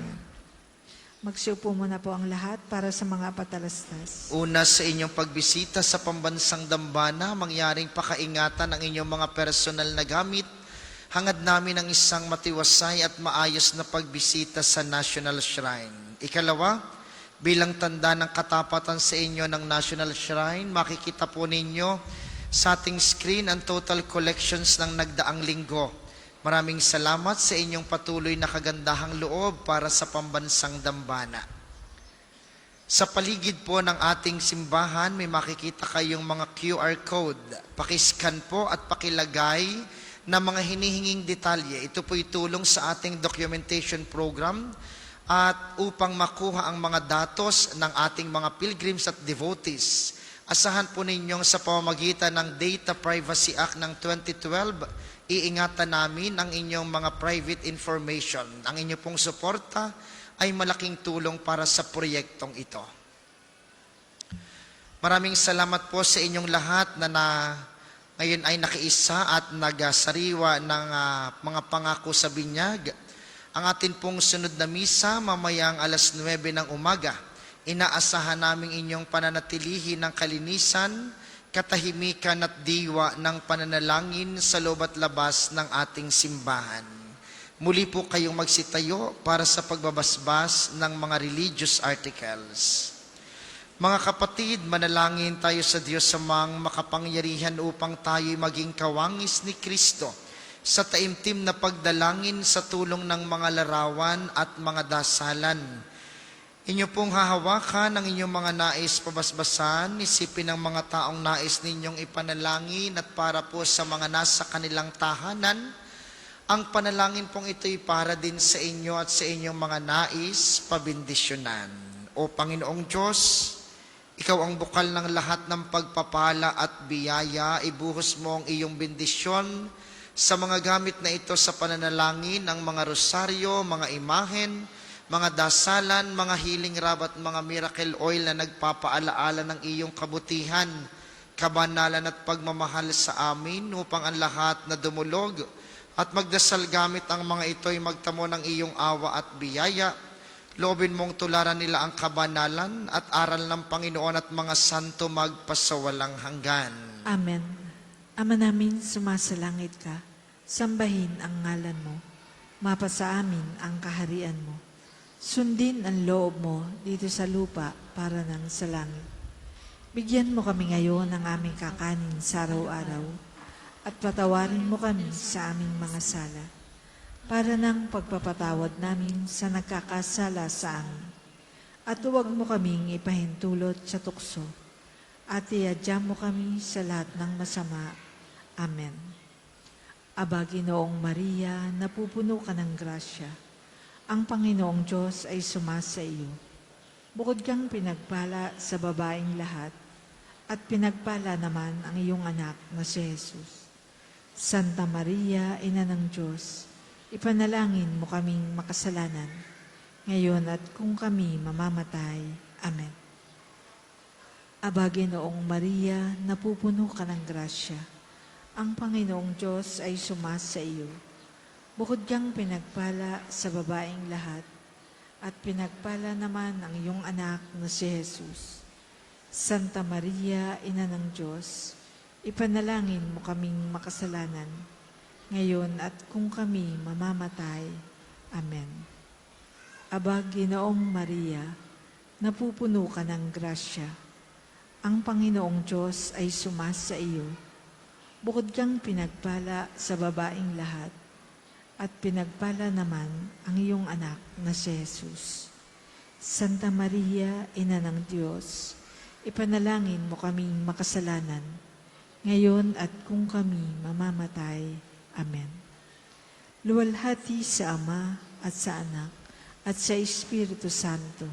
Magsiupo muna po ang lahat para sa mga patalastas. Una sa inyong pagbisita sa pambansang dambana, mangyaring pakaingatan ang inyong mga personal na gamit. Hangad namin ang isang matiwasay at maayos na pagbisita sa National Shrine. Ikalawa, bilang tanda ng katapatan sa inyo ng National Shrine, makikita po ninyo sa ating screen ang total collections ng nagdaang linggo. Maraming salamat sa inyong patuloy na kagandahang loob para sa pambansang dambana. Sa paligid po ng ating simbahan, may makikita kayong mga QR code. Pakiscan po at pakilagay na mga hinihinging detalye. Ito po'y tulong sa ating documentation program at upang makuha ang mga datos ng ating mga pilgrims at devotees. Asahan po ninyong sa pamamagitan ng Data Privacy Act ng 2012, iingatan namin ang inyong mga private information. Ang inyong pong suporta ay malaking tulong para sa proyektong ito. Maraming salamat po sa inyong lahat na ngayon ay nakiisa at nagsariwa ng mga pangako sa binyag. Ang atin pong sunod na misa mamayang alas 9 ng umaga. Inaasahan namin inyong pananatilihin ng kalinisan, katahimikan at diwa ng pananalangin sa loob at labas ng ating simbahan. Muli po kayong magsitayo para sa pagbabasbas ng mga religious articles. Mga kapatid, manalangin tayo sa Diyos Amang makapangyarihan upang tayo'y maging kawangis ni Kristo sa taimtim na pagdalangin sa tulong ng mga larawan at mga dasalan. Inyo pong hahawakan ang inyong mga nais pabasbasan, isipin ng mga taong nais ninyong ipanalangin at para po sa mga nasa kanilang tahanan. Ang panalangin pong ito'y para din sa inyo at sa inyong mga nais pabindisyonan. O Panginoong Diyos, Ikaw ang bukal ng lahat ng pagpapala at biyaya, ibuhos mo ang iyong bendisyon sa mga gamit na ito sa pananalangin, ang mga rosaryo, mga imahen, mga dasalan, mga healing rub at mga miracle oil na nagpapaalaala ng iyong kabutihan, kabanalan at pagmamahal sa amin upang ang lahat na dumulog at magdasal gamit ang mga ito'y magtamo ng iyong awa at biyaya. Loobin mong tularan nila ang kabanalan at aral ng Panginoon at mga santo magpasawalang hanggan. Amen. Ama namin, sumasalangit ka. Sambahin ang ngalan mo. Mapasa amin ang kaharian mo. Sundin ang loob mo dito sa lupa para nang sa langit. Bigyan mo kami ngayon ng aming kakanin sa araw-araw at patawarin mo kami sa aming mga sala para ng pagpapatawad namin sa nagkakasala sa amin. At huwag mo kaming ipahintulot sa tukso at iadya mo kami sa lahat ng masama. Amen. Aba, Ginoong Maria, napupuno ka ng grasya. Ang Panginoong Diyos ay sumasa iyo. Bukod kang pinagpala sa babaeng lahat, at pinagpala naman ang iyong anak na si Jesus. Santa Maria, Ina ng Diyos, ipanalangin mo kaming makasalanan, ngayon at kung kami mamamatay. Amen. Aba, Ginoong Maria, napupuno ka ng grasya. Ang Panginoong Diyos ay sumasa iyo. Bukod kang pinagpala sa babaeng lahat, at pinagpala naman ang iyong anak na si Jesus. Santa Maria, Ina ng Diyos, ipanalangin mo kaming makasalanan, ngayon at kung kami mamamatay. Amen. Aba, Ginoong Maria, napupuno ka ng grasya. Ang Panginoong Diyos ay sumasa iyo. Bukod kang pinagpala sa babaeng lahat, at pinagpala naman ang iyong anak na si Jesus. Santa Maria, Ina ng Diyos, ipanalangin mo kaming makasalanan, ngayon at kung kami mamamatay. Amen. Luwalhati sa Ama at sa Anak at sa Espiritu Santo,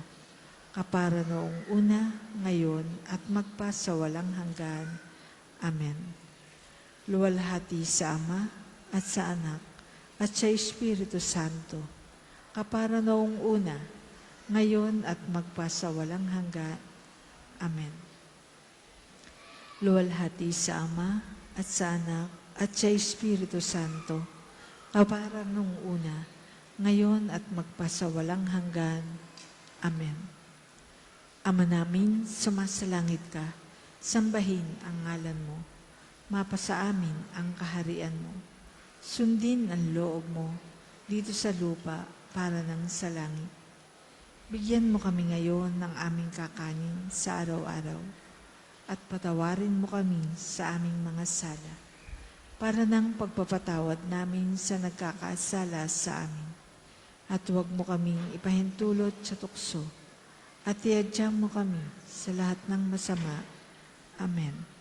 kapara noong una, ngayon at magpasawalang hanggan. Amen. Luwalhati sa Ama at sa Anak at sa Espiritu Santo, kapara noong una, ngayon at magpasawalang hanggan. Amen. Luwalhati sa Ama at sa Anak at sa Espiritu Santo, kapara noong una, ngayon at magpasawalang hanggan. Amen. Ama namin, sumasalangit ka, sambahin ang ngalan mo, mapasa amin ang kaharian mo. Sundin ang loob mo dito sa lupa para nang sa langit. Bigyan mo kami ngayon ng aming kakanin sa araw-araw at patawarin mo kami sa aming mga sala para ng pagpapatawad namin sa nagkakasala sa amin. At huwag mo kaming ipahintulot sa tukso at iadya mo kami sa lahat ng masama. Amen.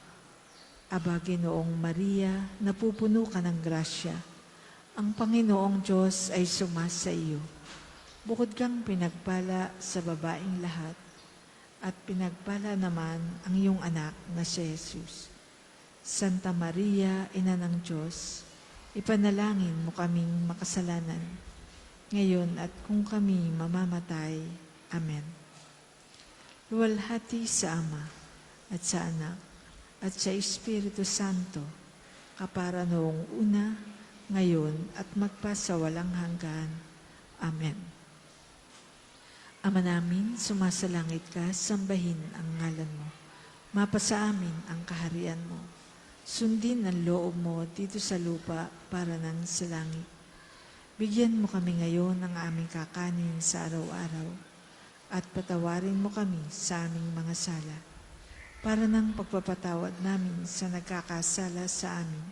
Aba, Ginoong Maria, napupuno ka ng grasya. Ang Panginoong Diyos ay sumasa iyo. Bukod kang pinagpala sa babaeng lahat, at pinagpala naman ang iyong anak na si Jesus. Santa Maria, Ina ng Diyos, ipanalangin mo kaming makasalanan, ngayon at kung kami mamamatay. Amen. Luwalhati sa Ama at sa Anak at sa Espiritu Santo, kapara noong una, ngayon, at magpasawalang hanggan. Amen. Ama namin, sumasalangit ka, sambahin ang ngalan mo. Mapasa amin ang kaharian mo. Sundin ang loob mo dito sa lupa para nang sa langit. Bigyan mo kami ngayon ng aming kakanin sa araw-araw, at patawarin mo kami sa aming mga sala, para ng pagpapatawad namin sa nagkakasala sa amin.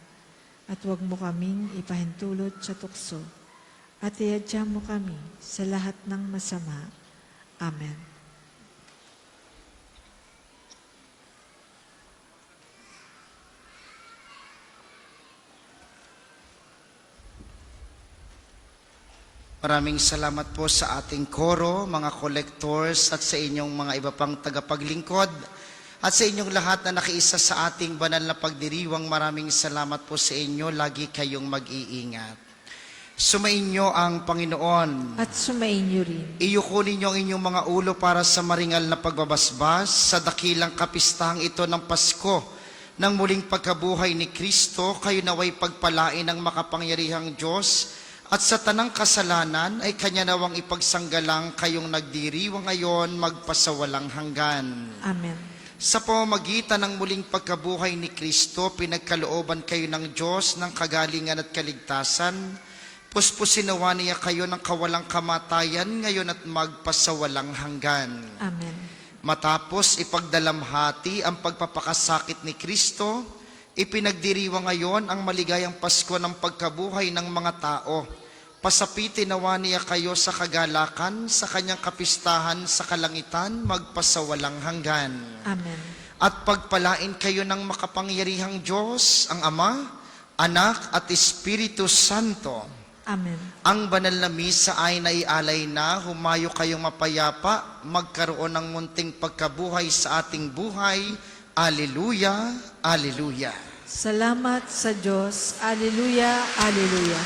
At huwag mo kaming ipahintulot sa tukso, at iadya mo kami sa lahat ng masama. Amen. Maraming salamat po sa ating koro, mga collectors, at sa inyong mga iba pang tagapaglingkod. At sa inyong lahat na nakiisa sa ating banal na pagdiriwang, maraming salamat po sa inyo. Lagi kayong mag-iingat. Sumainyo ang Panginoon. At sumainyo rin. Iyuko ninyo ang inyong mga ulo para sa maringal na pagbabasbas sa dakilang kapistahang ito ng Pasko, ng muling pagkabuhay ni Kristo. Kayo naway pagpalain ng makapangyarihang Diyos, at sa tanang kasalanan ay Kanya nawang ipagsanggalang kayong nagdiriwang ngayon magpasawalang hanggan. Amen. Sa pamamagitan ng muling pagkabuhay ni Kristo, pinagkalooban kayo ng Diyos ng kagalingan at kaligtasan. Puspusin nawa niya kayo ng kawalang kamatayan ngayon at magpasawalang hanggan. Amen. Matapos ipagdalamhati ang pagpapakasakit ni Kristo, ipinagdiriwang ngayon ang maligayang Pasko ng pagkabuhay ng mga tao. Pasapitin nawa niya kayo sa kagalakan, sa kanyang kapistahan sa kalangitan, magpasawalang hanggan. Amen. At pagpalain kayo ng makapangyarihang Diyos, ang Ama, Anak at Espiritu Santo. Amen. Ang banal na misa ay naialay na, humayo kayong mapayapa, magkaroon ng munting pagkabuhay sa ating buhay. Alleluia, Alleluia. Salamat sa Diyos. Alleluia, Alleluia.